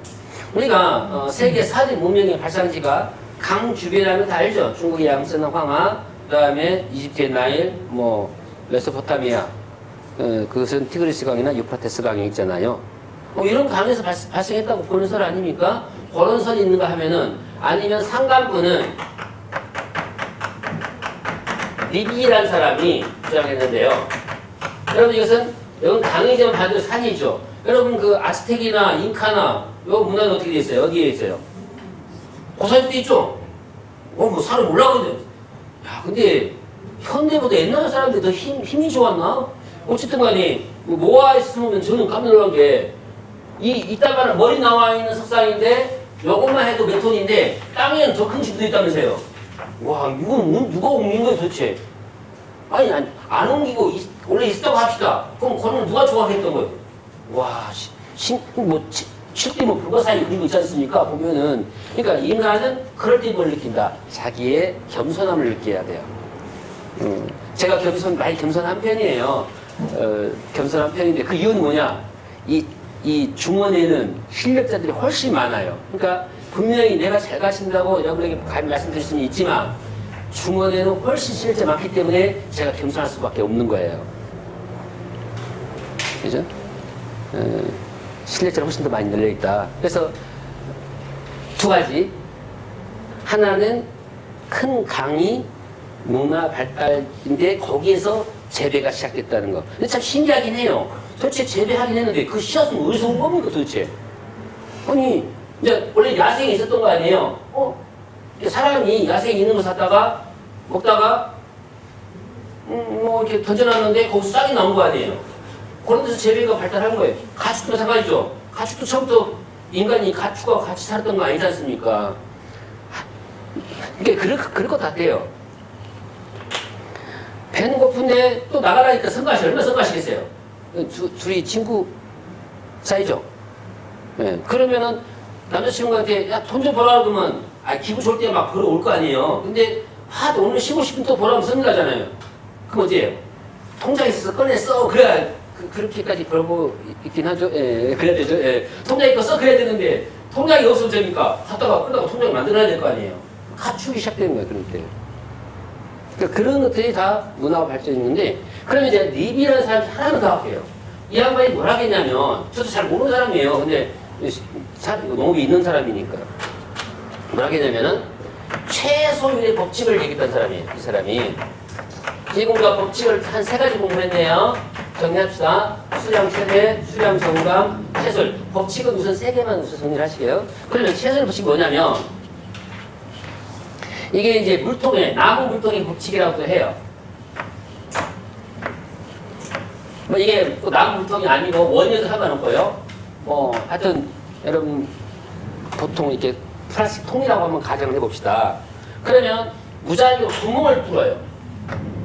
우리가 세계 4대 문명의 발상지가 강 주변이라면 다 알죠. 중국의 양센 황하, 그 다음에 이집트의 나일, 뭐 메소포타미아, 그것은 티그리스 강이나 유프라테스 강이 있잖아요. 이런 강에서 발생했다고 보는 설 아닙니까? 그런 설이 있는가 하면은, 아니면 상간부는 리비라는 사람이 주장했는데요. 여러분 이건 강이지만 반대로 산이죠. 여러분 그 아스텍이나 잉카나 요 문화는 어떻게 돼 있어요? 어디에 있어요? 고사에도 있죠? 뭐 산을 올라가는데. 야, 근데 현대보다 옛날 사람들이 더 힘이 좋았나? 어쨌든 간에 모아에 있으면 저는 깜짝 놀란 게 이따가는 머리 나와 있는 석상인데 요것만 해도 몇 톤인데 땅에는 더 큰 집도 있다면서요. 와, 이건 누가 옮긴 거예요 도대체? 아니 안 옮기고 원래 있었다고 합시다. 그럼 그건 누가 조각했던 거예요? 와, 실제 불가사의 그리고 있지 않습니까? 보면은. 그러니까 인간은 그럴 때 뭘 느낀다. 자기의 겸손함을 느껴야 돼요. 제가 많이 겸손한 편이에요. 겸손한 편인데 그 이유는 뭐냐? 이 중원에는 실력자들이 훨씬 많아요. 그러니까 분명히 내가 잘 가신다고 여러분에게 감히 말씀드릴 수는 있지만 중원에는 훨씬 실력자 많기 때문에 제가 겸손할 수밖에 없는 거예요. 그죠? 실력자는 훨씬 더 많이 늘려있다. 그래서 두 가지. 하나는 큰 강이 문화 발달인데 거기에서 재배가 시작됐다는 거. 근데 참 신기하긴 해요. 도대체 재배하긴 했는데 그 씨앗은 어디서 온 겁니까 도대체? 아니 이제 원래 야생에 있었던 거 아니에요? 사람이 야생에 있는 거 샀다가 먹다가 뭐 이렇게 던져놨는데 거기서 싹이 나온 거 아니에요? 그런 데서 재배가 발달한 거예요. 가축도 마찬가지죠. 가축도 처음부터 인간이 가축과 같이 살았던 거 아니지 않습니까? 이게 그럴 것 같아요. 배는 고픈데 또 나가라니까 성가시 얼마나 성가시겠어요? 둘이 친구 사이죠. 네. 그러면은 남자친구한테 야 돈 좀 벌라 그러면 기분 좋을 때 막 벌어올 거 아니에요. 근데 오늘 쉬고 싶으면 또 벌어오면 성가잖아요. 그럼 어때요? 통장에 있어서 꺼내 써. 그래야 그렇게까지 벌고 있긴 하죠. 예, 그래야 되죠. 예. 통장에 거 써 그래야 되는데 통장이 없으면 됩니까? 샀다가 끝나고 통장을 만들어야 될 거 아니에요. 가축이 시작되는 거예요. 그럴 때. 그러니까 그런 것들이 다 문화가 발전이 있는데, 그러면 이제 리비라는 사람이 하나는 더 할게요. 이 양반이 뭘 하겠냐면, 저도 잘 모르는 사람이에요. 근데 농업이 있는 사람이니까. 뭘 하겠냐면은 최소율의 법칙을 얘기했던 사람이에요. 이 사람이. 지금과 법칙을 한 세 가지 공부했네요. 정리합시다. 수량 최대, 수량 정감, 최솔. 법칙은 우선 세 개만 우선 정리를 하시게요. 그러면 최솔 법칙이 뭐냐면, 이게 이제 나무 물통의 법칙이라고도 해요. 뭐 이게 나무 물통이 아니고 원료도 상관없고요. 하여튼 여러분 보통 이렇게 플라스틱 통이라고 한번 가정을 해봅시다. 그러면 무작위로 구멍을 뚫어요.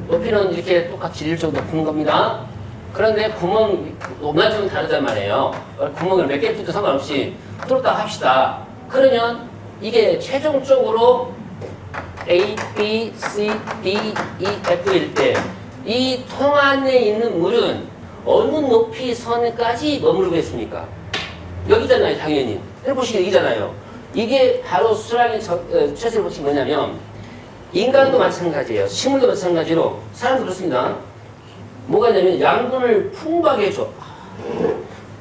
높이는 이렇게 똑같이 일정도 푸는 겁니다. 그런데 구멍 높낮이는 다르단 말이에요. 구멍을 몇 개 뚫도 상관없이 뚫었다 합시다. 그러면 이게 최종적으로 A, B, C, D, E, F일 때 이 통 안에 있는 물은 어느 높이 선까지 머무르겠습니까? 여기잖아요, 당연히. 해보시기 여기잖아요. 이게 바로 수량의 최소의 법칙이 뭐냐면, 인간도 마찬가지예요. 식물도 마찬가지로 사람도 그렇습니다. 뭐가 있냐면 양분을 풍부하게 해줘.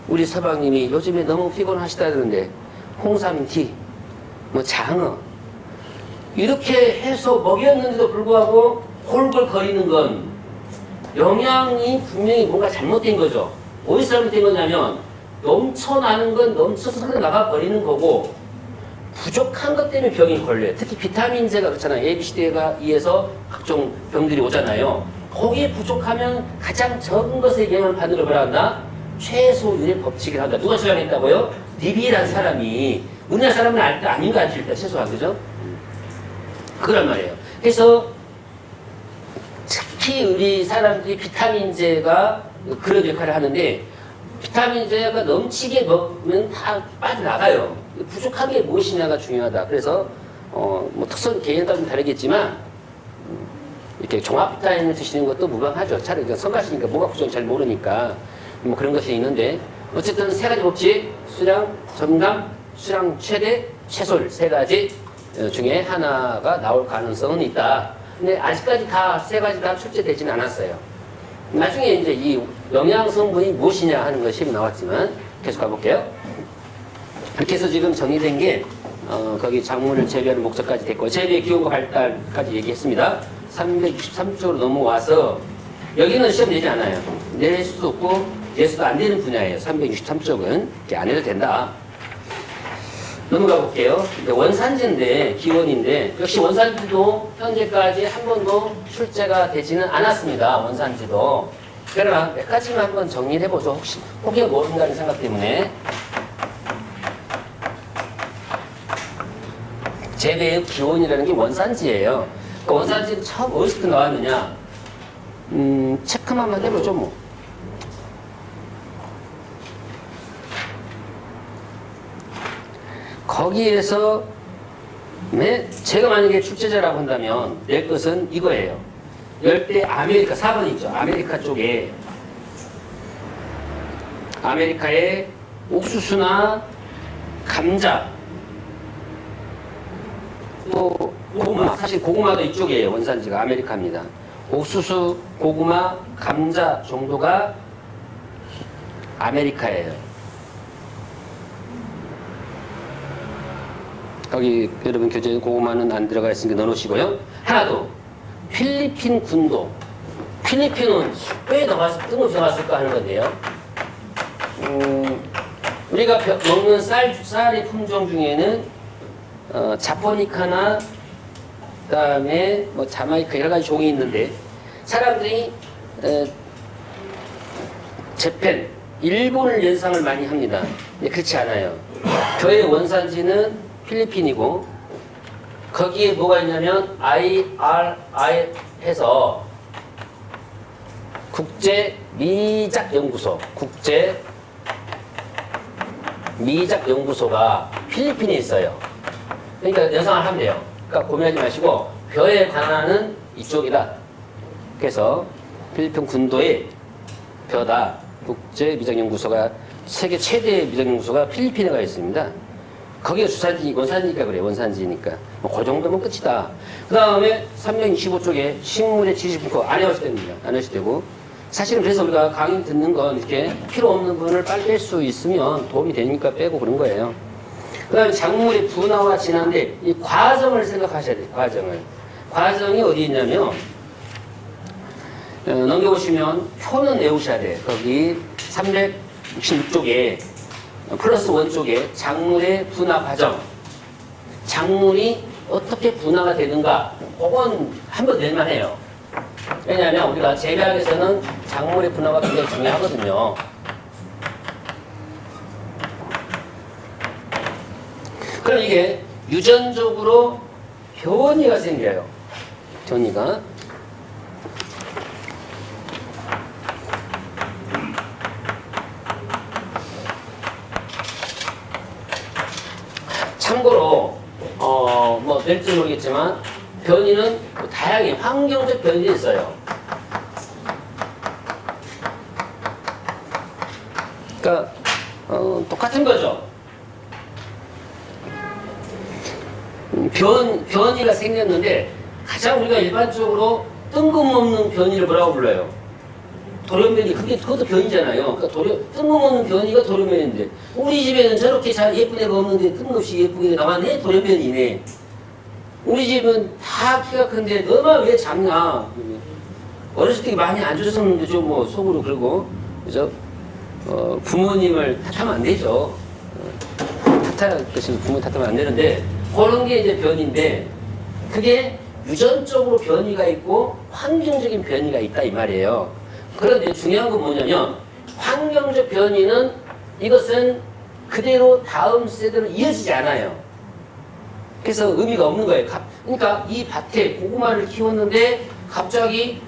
우리 서방님이 요즘에 너무 피곤하시다는데 홍삼, 티, 장어 이렇게 해서 먹였는데도 불구하고 홀골거리는 건 영양이 분명히 뭔가 잘못된 거죠. 어디서 잘못된 거냐면 넘쳐나는 건 넘쳐서 흘러나가 버리는 거고 부족한 것 때문에 병이 걸려요. 특히 비타민제가 그렇잖아요. A, B, C, D가 E에서 각종 병들이 오잖아요. 거기에 부족하면 가장 적은 것에 영향을 받는 걸 한다? 최소율의 법칙을 한다. 누가 주장했다고요? 리비라는 사람이. 우리나라 사람은 아닌 거 아닐까? 최소한, 그죠? 그란 말이에요. 그래서 특히 우리 사람들이 비타민제가 그런 역할을 하는데, 비타민제가 넘치게 먹으면 다 빠져나가요. 부족한 게 무엇이냐가 중요하다. 그래서 특성 개인에 따라 좀 다르겠지만 이렇게 종합 비타민을 드시는 것도 무방하죠. 차라리 그냥 성가시니까 뭐가 부족한지 잘 모르니까 뭐 그런 것이 있는데 어쨌든 세 가지 법칙 수량, 점감, 수량 최대, 최솔 세 가지 중에 하나가 나올 가능성은 있다. 근데 아직까지 다 세 가지 다 출제되지는 않았어요. 나중에 이제 이 영양 성분이 무엇이냐 하는 것이 나왔지만 계속 가볼게요. 이렇게 해서 지금 정리된 게 거기 작물을 재배하는 목적까지 됐고 재배 기원과 발달까지 얘기했습니다. 363쪽으로 넘어와서 여기는 시험 내지 않아요. 낼 수도 없고 낼 수도 안 되는 분야예요. 363쪽은 안 해도 된다. 넘어가 볼게요. 원산지인데 기원인데 역시 원산지도 현재까지 한 번도 출제가 되지는 않았습니다. 원산지도. 그러나 몇 가지만 한번 정리를 해보죠. 혹여 모른다는 생각 때문에. 재배의 기원이라는 게 원산지예요. 그 원산지는 처음 어디서부터 나왔느냐? 체크만 한번 해보죠 뭐. 거기에서 제가 만약에 출제자라고 한다면 낼 것은 이거예요. 열대 아메리카 4번 있죠. 아메리카 쪽에 아메리카의 옥수수나 감자 또 고구마, 사실 고구마도 이쪽이에요. 원산지가 아메리카입니다. 옥수수, 고구마, 감자 정도가 아메리카예요. 거기 여러분 교재에 고구마는 안 들어가 있으니까 넣어놓으시고요. 하나 더. 필리핀 군도. 필리핀은 왜 뜬금없이 나왔을까 하는 건데요. 우리가 먹는 쌀의 품종 중에는 자포니카나 그다음에 뭐 자마이카 여러 가지 종이 있는데 사람들이 재팬, 일본을 연상을 많이 합니다. 근데 그렇지 않아요. 저의 원산지는 필리핀이고 거기에 뭐가 있냐면 IRI 해서 국제미작연구소가 필리핀에 있어요. 그러니까 연상을 하면 돼요. 그러니까 고민하지 마시고 벼에 관한은 이쪽이다. 그래서 필리핀 군도의 벼다 국제미작연구소가 세계 최대 미작연구소가 필리핀에 가 있습니다. 거기가 주산지, 원산지니까 그래, 원산지니까. 그 정도면 끝이다. 그 다음에 325쪽에 식물의 지식분포 안 외워도 됩니다. 안 외워도 되고. 사실은 그래서 우리가 강의 듣는 건 이렇게 필요 없는 부분을 빨리 뺄 수 있으면 도움이 되니까 빼고 그런 거예요. 그 다음에 작물의 분화와 진화인데 이 과정을 생각하셔야 돼요. 과정이 어디 있냐면 넘겨보시면 표는 외우셔야 돼요. 거기 366쪽에 플러스 원 쪽에 작물의 분화 과정, 작물이 어떻게 분화가 되는가, 그건 한번 낼만 해요. 왜냐하면 우리가 재배학에서는 작물의 분화가 굉장히 중요하거든요. 그럼 이게 유전적으로 변이가 생겨요. 변이가. 참고로 뭐 될지 모르겠지만 변이는 다양해요. 환경적 변이도 있어요. 그러니까 똑같은 거죠. 변이가 생겼는데 가장 우리가 일반적으로 뜬금없는 변이를 뭐라고 불러요? 돌연변이. 그것도 변이잖아요. 그러니까 뜬금없는 변이가 돌연변인데 우리 집에는 저렇게 잘 예쁜 애가 없는데 뜬금없이 예쁘게 나왔네? 돌연변이네. 우리 집은 다 키가 큰데 너만 왜 작냐? 어렸을 때 많이 안 줬었는데 좀 뭐 속으로 그러고, 그죠? 부모님을 탓하면 안 되죠. 탓할 것이 부모 탓하면 안 되는데 그런 게 이제 변인데 그게 유전적으로 변이가 있고 환경적인 변이가 있다 이 말이에요. 그런데 중요한 건 뭐냐면 환경적 변이는 이것은 그대로 다음 세대로 이어지지 않아요. 그래서 의미가 없는 거예요. 그러니까 이 밭에 고구마를 키웠는데 갑자기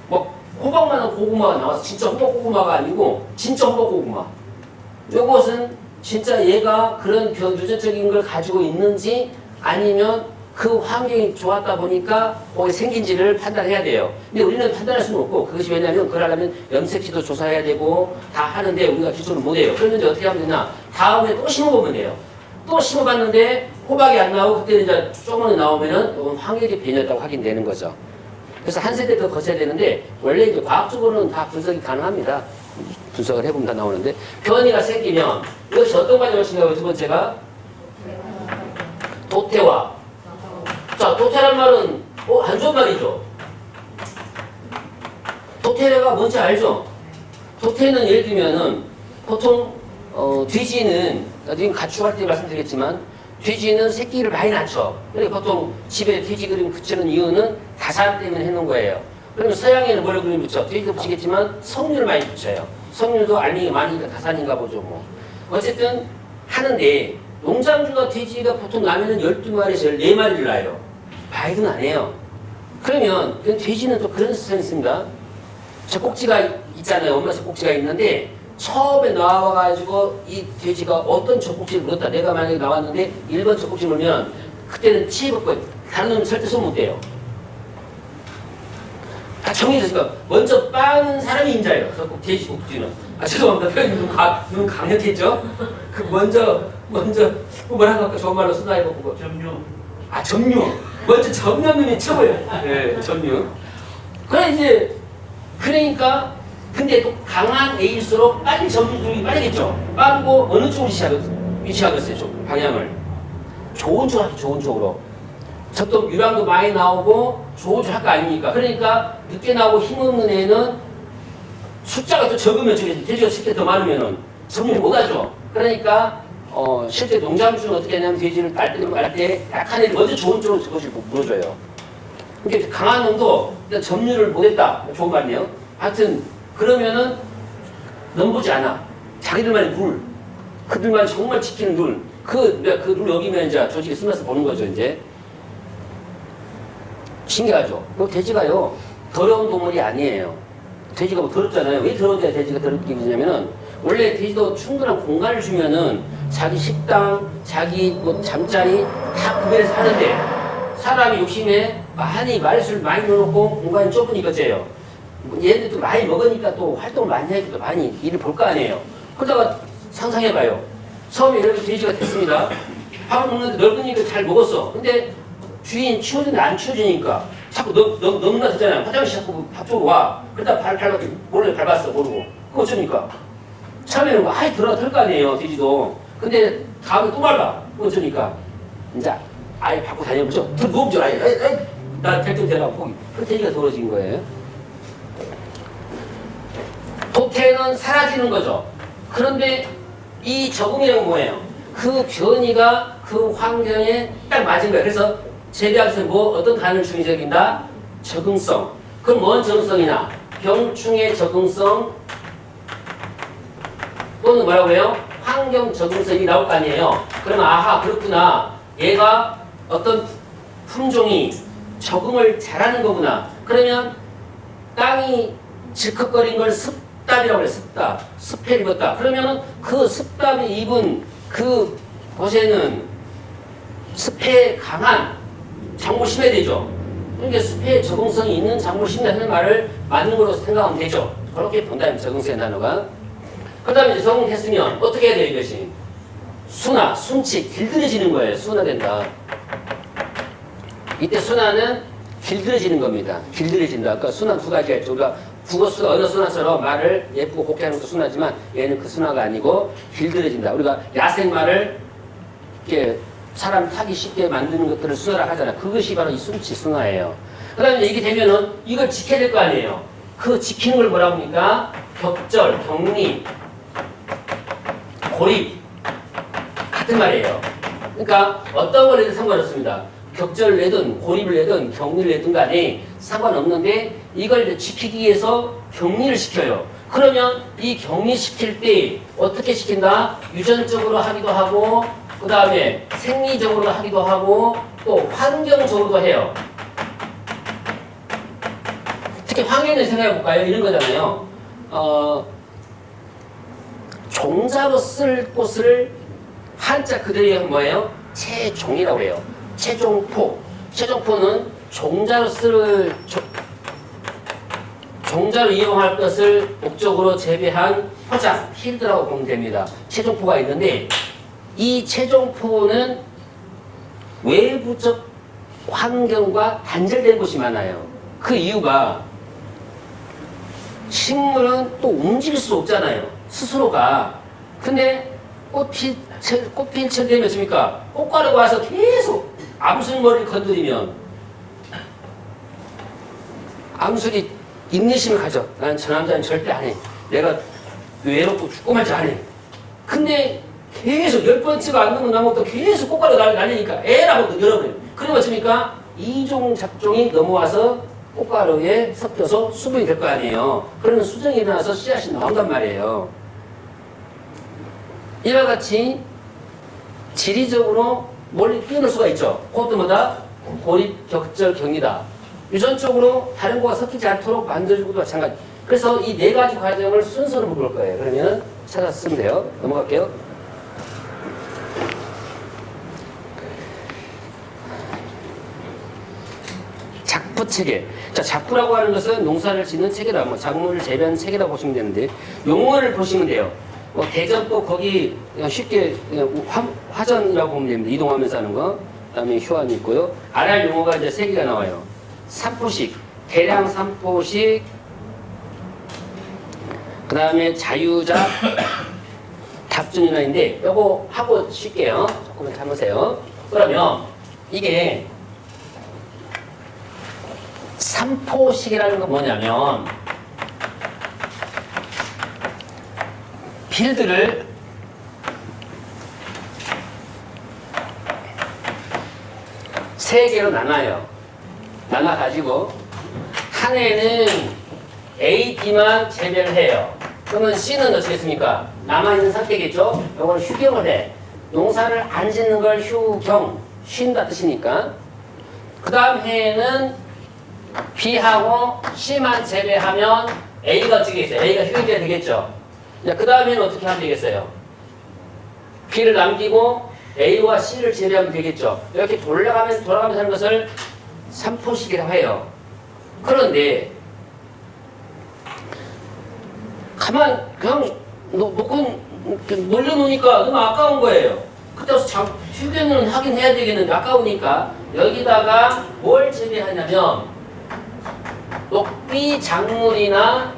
뭐 호박만한 고구마가 나와서 진짜 호박 고구마가 아니고 진짜 호박 고구마. 이것은 진짜 얘가 그런 유전적인 걸 가지고 있는지 아니면 그 환경이 좋았다 보니까 거기 생긴지를 판단해야 돼요. 근데 우리는 판단할 수는 없고, 그것이 왜냐면 그걸 하려면 염색지도 조사해야 되고 다 하는데 우리가 기술을 못해요. 그러면 이제 어떻게 하면 되나? 다음에 또 심어보면 돼요. 또 심어봤는데 호박이 안 나오고 그때는 이제 조금만 나오면은 이건 황역의 변이였다고 확인되는 거죠. 그래서 한 세대 더 거쳐야 되는데 원래 이제 과학적으로는 다 분석이 가능합니다. 분석을 해보면 다 나오는데 변이가 생기면 이것이 어떤 과정을 생각하고 두 번째가 도태화. 자, 도태란 말은 안 좋은 말이죠. 도태가 뭔지 알죠? 도태는 예를 들면은 보통 돼지는 나중에 가축할 때 말씀드리겠지만 돼지는 새끼를 많이 낳죠. 그러니까 보통 집에 돼지 그림 붙이는 이유는 다산 때문에 해놓은 거예요. 그러면 서양에는 뭐를 그림 붙여? 돼지도 붙이겠지만 석류를 많이 붙여요. 석류도 알맹이가 많으니까 다산인가 보죠. 뭐. 어쨌든 하는데 농장주가 돼지가 보통 나면은 12마리에서 14마리를 낳아요. 말도 안 해요. 그러면 돼지는 또 그런 습성이 있습니다. 젖꼭지가 있잖아요. 엄마 젖꼭지가 있는데 처음에 나와가지고 이 돼지가 어떤 젖꼭지를 물었다. 내가 만약에 나왔는데 1번 젖꼭지를 물면 그때는 치해먹고 다른 놈은 절대 손 못 대요. 다 정해졌으니까 먼저 빠는 사람이 인자예요. 돼지 꼭지는. 죄송합니다. 표현이 너무 강력했죠? 그 먼저 뭐라 할까? 좋은 말로 쓰다해보고 점유. 점유. 먼저 점유님이 쳐요. 네, 점유. 그러니까 근데 또 강한 A일수록 빨리 점유율이 빠르겠죠. 빠르고 어느 쪽으로 위치하겠어요, 방향을. 좋은 쪽으로 하죠, 좋은 쪽으로. 저또 유랑도 많이 나오고 좋은 쪽 할 거 아닙니까? 그러니까 늦게 나오고 힘없는 애는 숫자가 또 적으면 돼지가 쉽게 더 많으면은 점유를 못 하죠. 그러니까 실제 농장주는 어떻게 하냐면 돼지를 딸 때 약한 애를 먼저 좋은 쪽으로 그것을 물어줘요. 근데 강한 놈도 일단 점유를 못했다. 좋은 말이네요. 하여튼 그러면은 넘보지 않아. 자기들만의 룰. 그들만 정말 지키는 룰. 그 룰 어기면 이제 조직이 쓰면서 보는 거죠, 이제. 신기하죠? 돼지가요, 더러운 동물이 아니에요. 돼지가 뭐 더럽잖아요. 왜 더러운데 돼지가 더럽게 되냐면은, 원래 돼지도 충분한 공간을 주면은 자기 식당, 자기 뭐 잠자리 다 구별해서 하는데, 사람이 욕심에 말수를 많이 넣어놓고 공간이 좁으니까 째요. 얘네들도 많이 먹으니까 또 활동을 많이 하니까 많이 일을 볼 거 아니에요. 그러다가 상상해봐요. 처음에 이렇게 돼지가 됐습니다. 밥을 먹는데 넓으니까 잘 먹었어. 근데 주인 치워주는데 안 치워주니까 자꾸 너무나 되잖아요. 화장실 자꾸 밥 쪽으로 와. 그러다 몰래 밟았어, 모르고. 그거 어쩌니까? 처음에는 들어갈 거 아니에요, 돼지도. 근데 다음에 또 밟아. 그거 어쩌니까? 이제 아예 받고 다녀보죠. 누워보죠, 아예. 나 결정 되라고 포기. 그 돼지가 더러워진 거예요. 도태는 사라지는 거죠. 그런데 이 적응이라는 뭐예요? 그 변이가 그 환경에 딱 맞은 거예요. 그래서 재배학에서 어떤 간을 중의적인다? 적응성. 그럼 뭔 적응성이나? 병충해 적응성 또는 뭐라고 해요? 환경 적응성이 나올 거 아니에요. 그러면 그렇구나. 얘가 어떤 품종이 적응을 잘하는 거구나. 그러면 땅이 질컥거린 걸 습답이라고 그래. 습해 입었다. 그러면은 그 습답이 입은 그 곳에는 습해 강한 작물 심어야 되죠. 그러니까 습해 적응성이 있는 작물 심는다는 말을 맞는 걸로 생각하면 되죠. 그렇게 본다면 적응성의 단어가. 그 다음에 이제 적응했으면 어떻게 해야 돼요, 이것이? 순치, 길들여지는 거예요. 순화된다. 이때 순화는 길들여지는 겁니다. 길들여진다. 그러니까 순화 두 가지가 있죠. 우리가 국어수나 언어순화처럼 말을 예쁘고 곱게 하는 것도 순화지만 얘는 그 순화가 아니고 길들여진다. 우리가 야생말을 이렇게 사람 타기 쉽게 만드는 것들을 순화라 하잖아요. 그것이 바로 이 순치 순화예요. 그 다음에 이게 되면은 이걸 지켜야 될 거 아니에요. 그 지키는 걸 뭐라고 합니까? 격절, 격리, 고립. 같은 말이에요. 그러니까 어떤 걸 해도 상관없습니다. 격절을 내든 고립을 내든 격리를 내든 간에 상관없는데 이걸 이제 지키기 위해서 격리를 시켜요. 그러면 이 격리시킬 때 어떻게 시킨다? 유전적으로 하기도 하고 그 다음에 생리적으로 하기도 하고 또 환경적으로도 해요. 특히 환경을 생각해 볼까요? 이런 거잖아요. 종자로 쓸 곳을 한자 그대로 뭐예요? 채종이라고 해요. 최종포. 최종포는 종자로 이용할 것을 목적으로 재배한 포장, 필드라고 보면 됩니다. 최종포가 있는데 이 최종포는 외부적 환경과 단절된 곳이 많아요. 그 이유가 식물은 또 움직일 수 없잖아요. 스스로가. 근데 꽃필 처 되면 어떻습니까? 꽃가루가 와서 계속 암술머리를 건드리면 암술이 인내심을 가져. 난 저 남자는 절대 안 해. 내가 외롭고 죽고 말지 안 해. 근데 계속 10번째가 안 넘은 나무부터 계속 꽃가루가 날리니까 에라고 열어버려요. 그러면 어떻습니까? 이종 작종이 넘어와서 꽃가루에 섞여서 수분이 될 거 아니에요. 그러면 수정이 일어나서 씨앗이 나온단 말이에요. 이와 같이 지리적으로 멀리 뛰어놀 수가 있죠. 그것도 뭐다? 고립, 격절, 격리다. 유전적으로 다른 거가 섞이지 않도록 만들어주고도 마찬가지. 그래서 이 네 가지 과정을 순서로 묶을 거예요. 그러면 찾아서 쓰면 돼요. 넘어갈게요. 작부 체계. 자, 작부라고 하는 것은 농사를 짓는 체계다. 뭐 작물을 재배하는 체계라고 보시면 되는데 용어를 보시면 돼요. 뭐 대전도 거기 그냥 쉽게 그냥 화전이라고 보면 됩니다. 이동하면서 하는 거. 그다음에 휴안이 있고요. 알할 용어가 이제 세 개가 나와요. 삼포식, 대량 삼포식, 그 다음에 자유작, 답준이나인데 요거 하고 쉴게요. 조금만 참으세요. 그러면 이게 삼포식이라는 건 뭐냐면 필드를 세 개로 나눠요. 나눠가지고 한 해는 A, B만 재배를 해요. 그러면 C는 어떻게 했습니까? 남아있는 상태겠죠? 이걸 휴경을 해. 농사를 안 짓는 걸 휴경, 쉰다 뜻이니까. 그 다음 해에는 B하고 C만 재배하면 A가 어떻게 있어요? A가 휴경돼야 되겠죠? 그 다음에는 어떻게 하면 되겠어요? B를 남기고 A와 C를 재배하면 되겠죠? 이렇게 돌아가면서 하는 것을 삼포식이라고 해요. 그런데 가만 그냥 놓고 놀려놓으니까 너무 아까운 거예요. 그때 와서 휴경은 하긴 해야 되겠는데 아까우니까 여기다가 뭘 재배하냐면 녹비 작물이나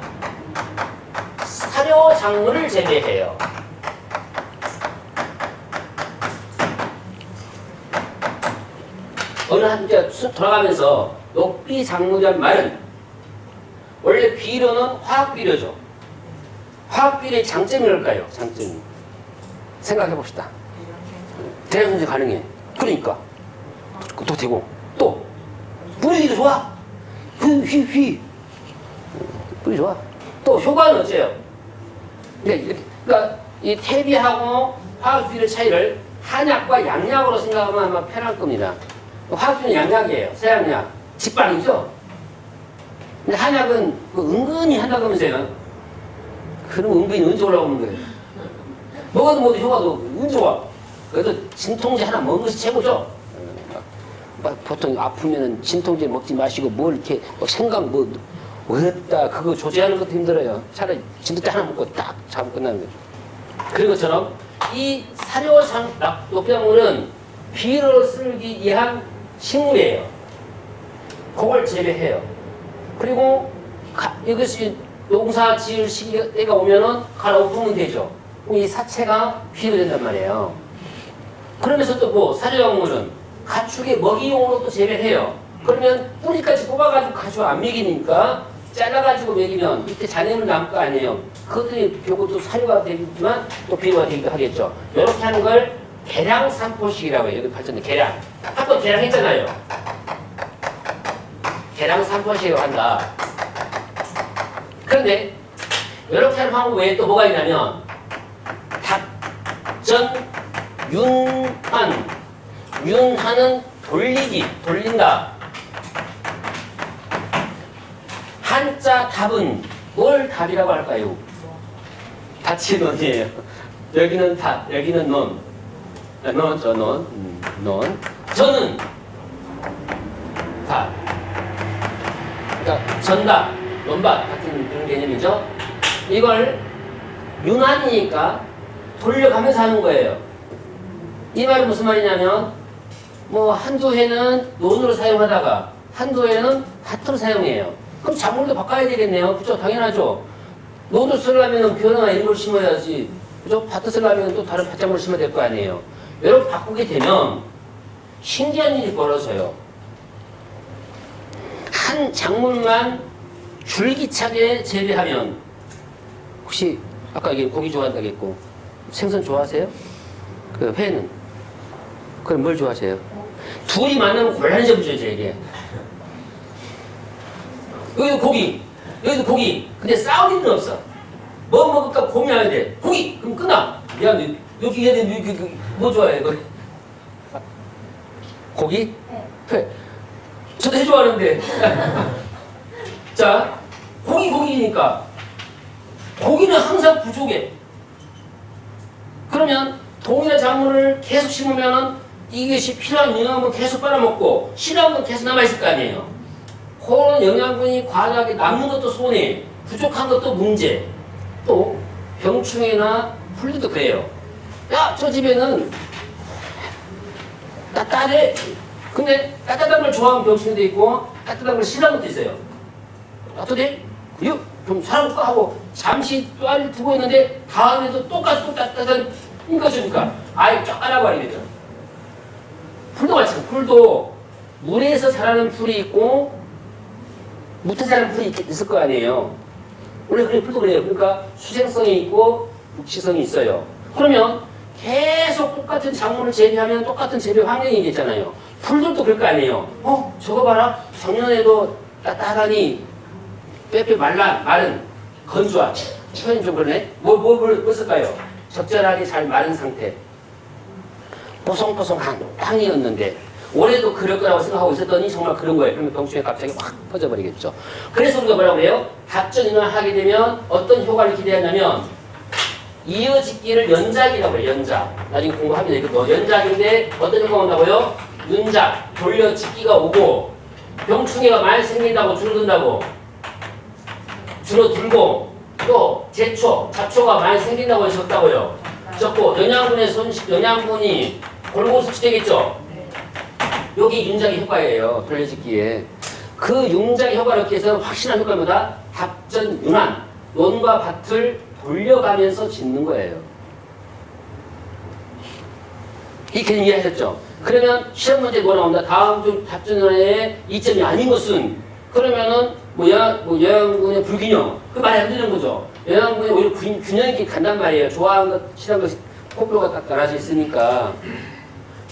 사료 작물을 재배해요. 어느 한때 돌아가면서 녹비 작물이란 말은 원래 비료는 화학 비료죠. 화학 비료의 장점이 뭘까요? 장점이. 생각해 봅시다. 대량 손질 가능해. 그러니까 또 되고 또 뿌리기도 좋아. 휘 뿌리 좋아. 또 효과는 어째요? 그러니까 이 퇴비하고 화학 비료 차이를 한약과 양약으로 생각하면 아마 편할 겁니다. 화학비는 양약이에요. 서양약. 직방이죠? 근데 한약은 은근히 한다고 하면서요. 그럼 은근히 언제 올라오는 거예요? 먹어도 효과도 은 좋아. 그래도 진통제 하나 먹는 것이 최고죠? 보통 아프면은 진통제 먹지 마시고 뭘 이렇게 생각 어렵다. 그거 조제하는 것도 힘들어요. 차라리 진통제 하나 먹고 딱 잡으면 끝나는 거죠. 그런 것처럼 이 사료상 녹병물은 비료를 쓰기 위한 식물이에요. 그걸 재배해요. 그리고 이것이 농사 지을 시기가 오면은 갈아엎으면 되죠. 이 사체가 비료 된단 말이에요. 그러면서 또 뭐 사료작물은 가축의 먹이용으로 또 재배해요. 그러면 뿌리까지 뽑아가지고 가축 안 먹이니까 잘라가지고 먹이면 밑에 잔해물 남을 거 아니에요. 그것들이 결국 사료가 되지만 또 비료가 되기도 하겠죠. 이렇게 하는 걸 계량 삼포식이라고 해요. 여기 발전된 계량. 한번 계량했잖아요. 계량 삼포식으로 한다. 그런데 이렇게 하는 방법 외에 또 뭐가 있냐면 답전, 윤한. 윤한은 돌리기, 돌린다. 한자 답은 뭘 답이라고 할까요? 닷이 논이에요. 여기는 닷, 여기는 논. 논. 저는 다 그러니까 전다, 논밭 같은 그런 개념이죠. 이걸 윤환이니까 돌려가면서 하는 거예요. 이 말은 무슨 말이냐면 뭐 한두 해는 논으로 사용하다가 한두 해는 밭으로 사용해요. 그럼 작물도 바꿔야 되겠네요. 그죠? 당연하죠. 논으로 쓰려면 벼나 이런 걸 심어야지. 그죠? 밭을 쓰려면 또 다른 밭작물을 심어야 될 거 아니에요. 이렇게 바꾸게 되면 신기한 일이 벌어져요. 한 작물만 줄기차게 재배하면 혹시 아까 이게 고기 좋아한다고 했고 생선 좋아하세요? 그 회는? 그럼 뭘 좋아하세요? 둘이 만나면 곤란해져 보죠 이게. 여기도 고기, 여기도 고기. 근데 싸울 일은 없어. 뭐 먹을까 고민하는데 고기! 그럼 끝나. 미안해. 여기 얘는 뭐 좋아해? 고기? 회. 저도 회 좋아하는데. 자, 고기니까 고기는 항상 부족해. 그러면 동일한 작물을 계속 심으면은 이것이 필요한 영양분 계속 빨아먹고 싫어한 건 계속 남아있을 거 아니에요. 그런 영양분이 과다하게 남는 것도 손해, 부족한 것도 문제. 또 병충해나 풀리도 그래요. 야, 저 집에는 따뜻해. 근데 따뜻한 걸 좋아하는 병충해도 있고 따뜻한 걸 싫어하는 것도 있어요. 따뜻해? 그요? 좀 살아볼까 하고 잠시 또아를 두고 있는데 다음에도 똑같이 또 따뜻한 인거주니까 아예 쫙 깔아버리거든. 풀도 마찬가지. 풀도 물에서 자라는 풀이 있고 무태 자라는 풀이 있을 거 아니에요. 원래 그래 풀도 그래요. 그러니까 수생성이 있고 육식성이 있어요. 그러면 계속 똑같은 작물을 재배하면 똑같은 재배 환경이 있잖아요. 풀들도 그럴 거 아니에요. 저거 봐라. 작년에도 따뜻하니 빼빼 마른 건조한 표현이 좀 그러네. 뭘 쓸까요? 적절하게 잘 마른 상태. 뽀송뽀송한 땅이었는데 올해도 그럴 거라고 생각하고 있었더니 정말 그런 거예요. 그러면 병충해 갑자기 확 퍼져버리겠죠. 그래서 우리가 뭐라고 해요? 답전인을 하게 되면 어떤 효과를 기대하냐면 이어짓기를 연작이라고 해요. 연작. 나중에 공부하면 이거 연작인데 어떤 효과가 온다고요? 윤작, 돌려짓기가 오고 병충해가 많이 생긴다고 줄어든다고 줄어들고 또 제초, 잡초가 많이 생긴다고 적다고요. 적고 영양분이 골고루 섭취되겠죠. 여기 윤작의 효과예요. 돌려짓기에. 그 윤작의 효과를 얻기 위해서는 확실한 효과보다 답전 윤환, 논과 밭을 돌려가면서 짓는 거예요. 이 개념 이해하셨죠? 그러면 시험 문제 뭐 나온다? 다음 주 답전 윤환의 이점이 아닌 것은 그러면은 영양분의 불균형. 그 말이 안 되는 거죠. 영양분이 오히려 균형이 간단 말이에요. 좋아하는 것, 싫어하는 것, 호불호가 딱 나눠져 있으니까.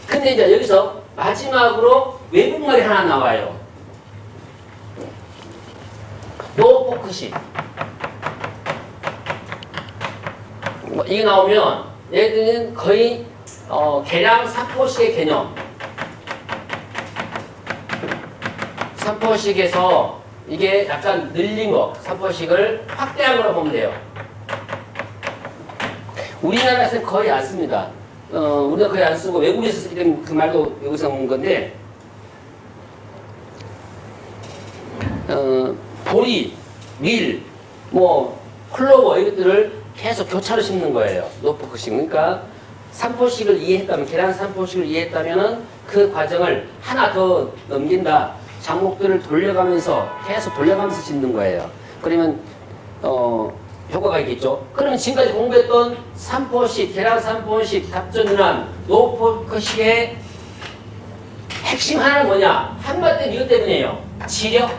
근데 이제 여기서 마지막으로 외국말이 하나 나와요. 노포크식. 이게 나오면 얘들은 거의 계량 사포식의 개념. 사포식에서 이게 약간 늘린 거, 사포식을 확대한 거라고 보면 돼요. 우리나라에서는 거의 안 씁니다. 우리가 거의 안 쓰고 외국에서 쓰기 때문에 그 말도 여기서 온 건데, 보리, 밀, 클로버 이것들을 계속 교차로 심는 거예요. 노포크식. 그러니까 삼포식을 이해했다면, 계란 삼포식을 이해했다면은 그 과정을 하나 더 넘긴다. 작목들을 돌려가면서 계속 돌려가면서 심는 거예요. 그러면 효과가 있겠죠. 그러면 지금까지 공부했던 삼포식, 계란 삼포식, 답전윤환, 노포크식의 핵심 하나는 뭐냐? 한마디로 이것 때문이에요. 지력.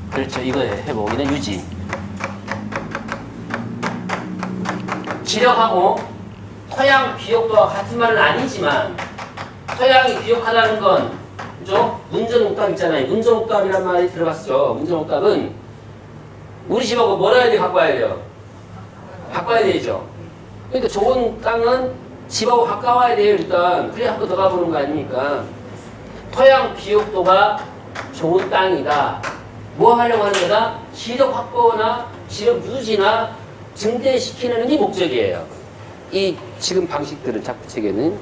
그렇죠. 이거예요. 회복이는 유지. 지력하고 토양 비옥도와 같은 말은 아니지만 토양이 비옥하다는 건 그죠? 문전옥답 있잖아요. 문전옥답이란 말이 들어봤죠. 문전옥답은 우리 집하고 뭘 해야 돼? 갖고 와야 돼요. 바꿔야 되죠. 그러니까 좋은 땅은 집하고 가까워야 돼요. 일단 그래야 한 번 더 가보는 거 아닙니까? 토양 비옥도가 좋은 땅이다. 뭐 하려고 하는 거다? 지력 확보나 지력 유지나 증대시키는 게 목적이에요. 이 지금 방식들은 작부책에는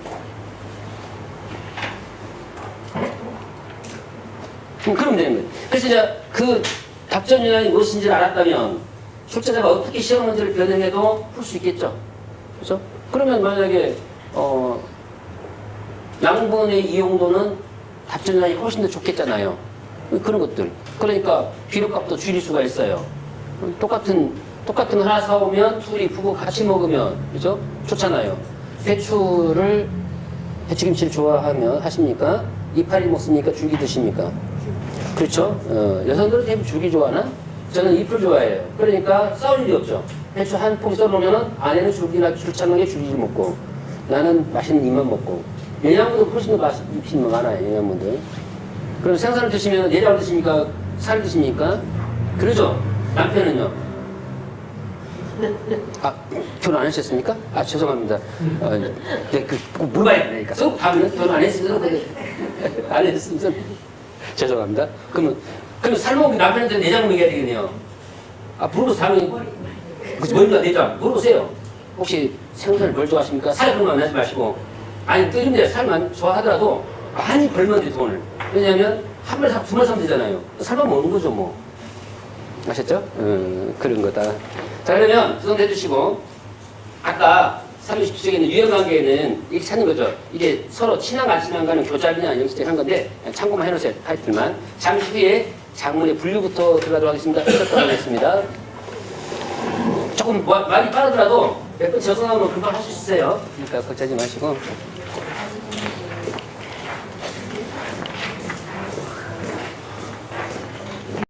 그러면 되는 거예요. 그래서 이제 그 답전 유형이 무엇인지를 알았다면 출제자가 어떻게 시험 문제를 변형해도 풀 수 있겠죠. 그렇죠? 그러면 만약에 양분의 이용도는 답전 유형이 훨씬 더 좋겠잖아요. 그런 것들. 그러니까 비료값도 줄일 수가 있어요. 똑같은 거 하나 사오면 둘이 부부 같이 먹으면 그죠? 좋잖아요. 배추김치를 좋아하면 하십니까? 이파리 먹습니까? 줄기 드십니까? 그렇죠? 여성들은 대부분 줄기 좋아하나? 저는 잎을 좋아해요. 그러니까 싸울 일이 없죠. 배추 한 포기 썰어놓으면 안에는 줄기나 줄창하게 줄기를 먹고 나는 맛있는 잎만 먹고 영양분도 훨씬 더 맛있는 거 많아요. 영양분들. 그럼 생선을 드시면 내장을 드십니까? 살 드십니까? 그러죠? 남편은요? 아, 결혼 안 하셨습니까? 아, 죄송합니다. 네, 물어봐야 되니까. 속 다음에 결혼 안 했으면, 안 했으면, 죄송합니다. 그러면 살모기 남편한테 내장 먹여야 되겠네요. 아, 물어보세요. 다음에, 뭔가 내장. 물어보세요. 혹시 생선을 뭘 좋아하십니까? 살 그런 거 하지 마시고. 아니, 뜨는데 살만 좋아하더라도 많이 벌면 돼, 돈을. 왜냐면, 한 번 사면 두 번 사면 되잖아요. 살만 먹는 거죠, 뭐. 아셨죠? 그런 거다. 자, 그러면 수정해 주시고, 아까 360쪽에 있는 유형관계에는 이렇게 찾는 거죠. 이게 서로 친한가 안 친한가는 교잡이냐 영시적인 건데, 참고만 해놓으세요. 타이틀만. 잠시 후에 작문의 분류부터 들어가도록 하겠습니다. 하겠습니다. 조금 많이 빠르더라도 몇 번 적응하면 금방 할 수 있어요. 그러니까 걱정하지 마시고.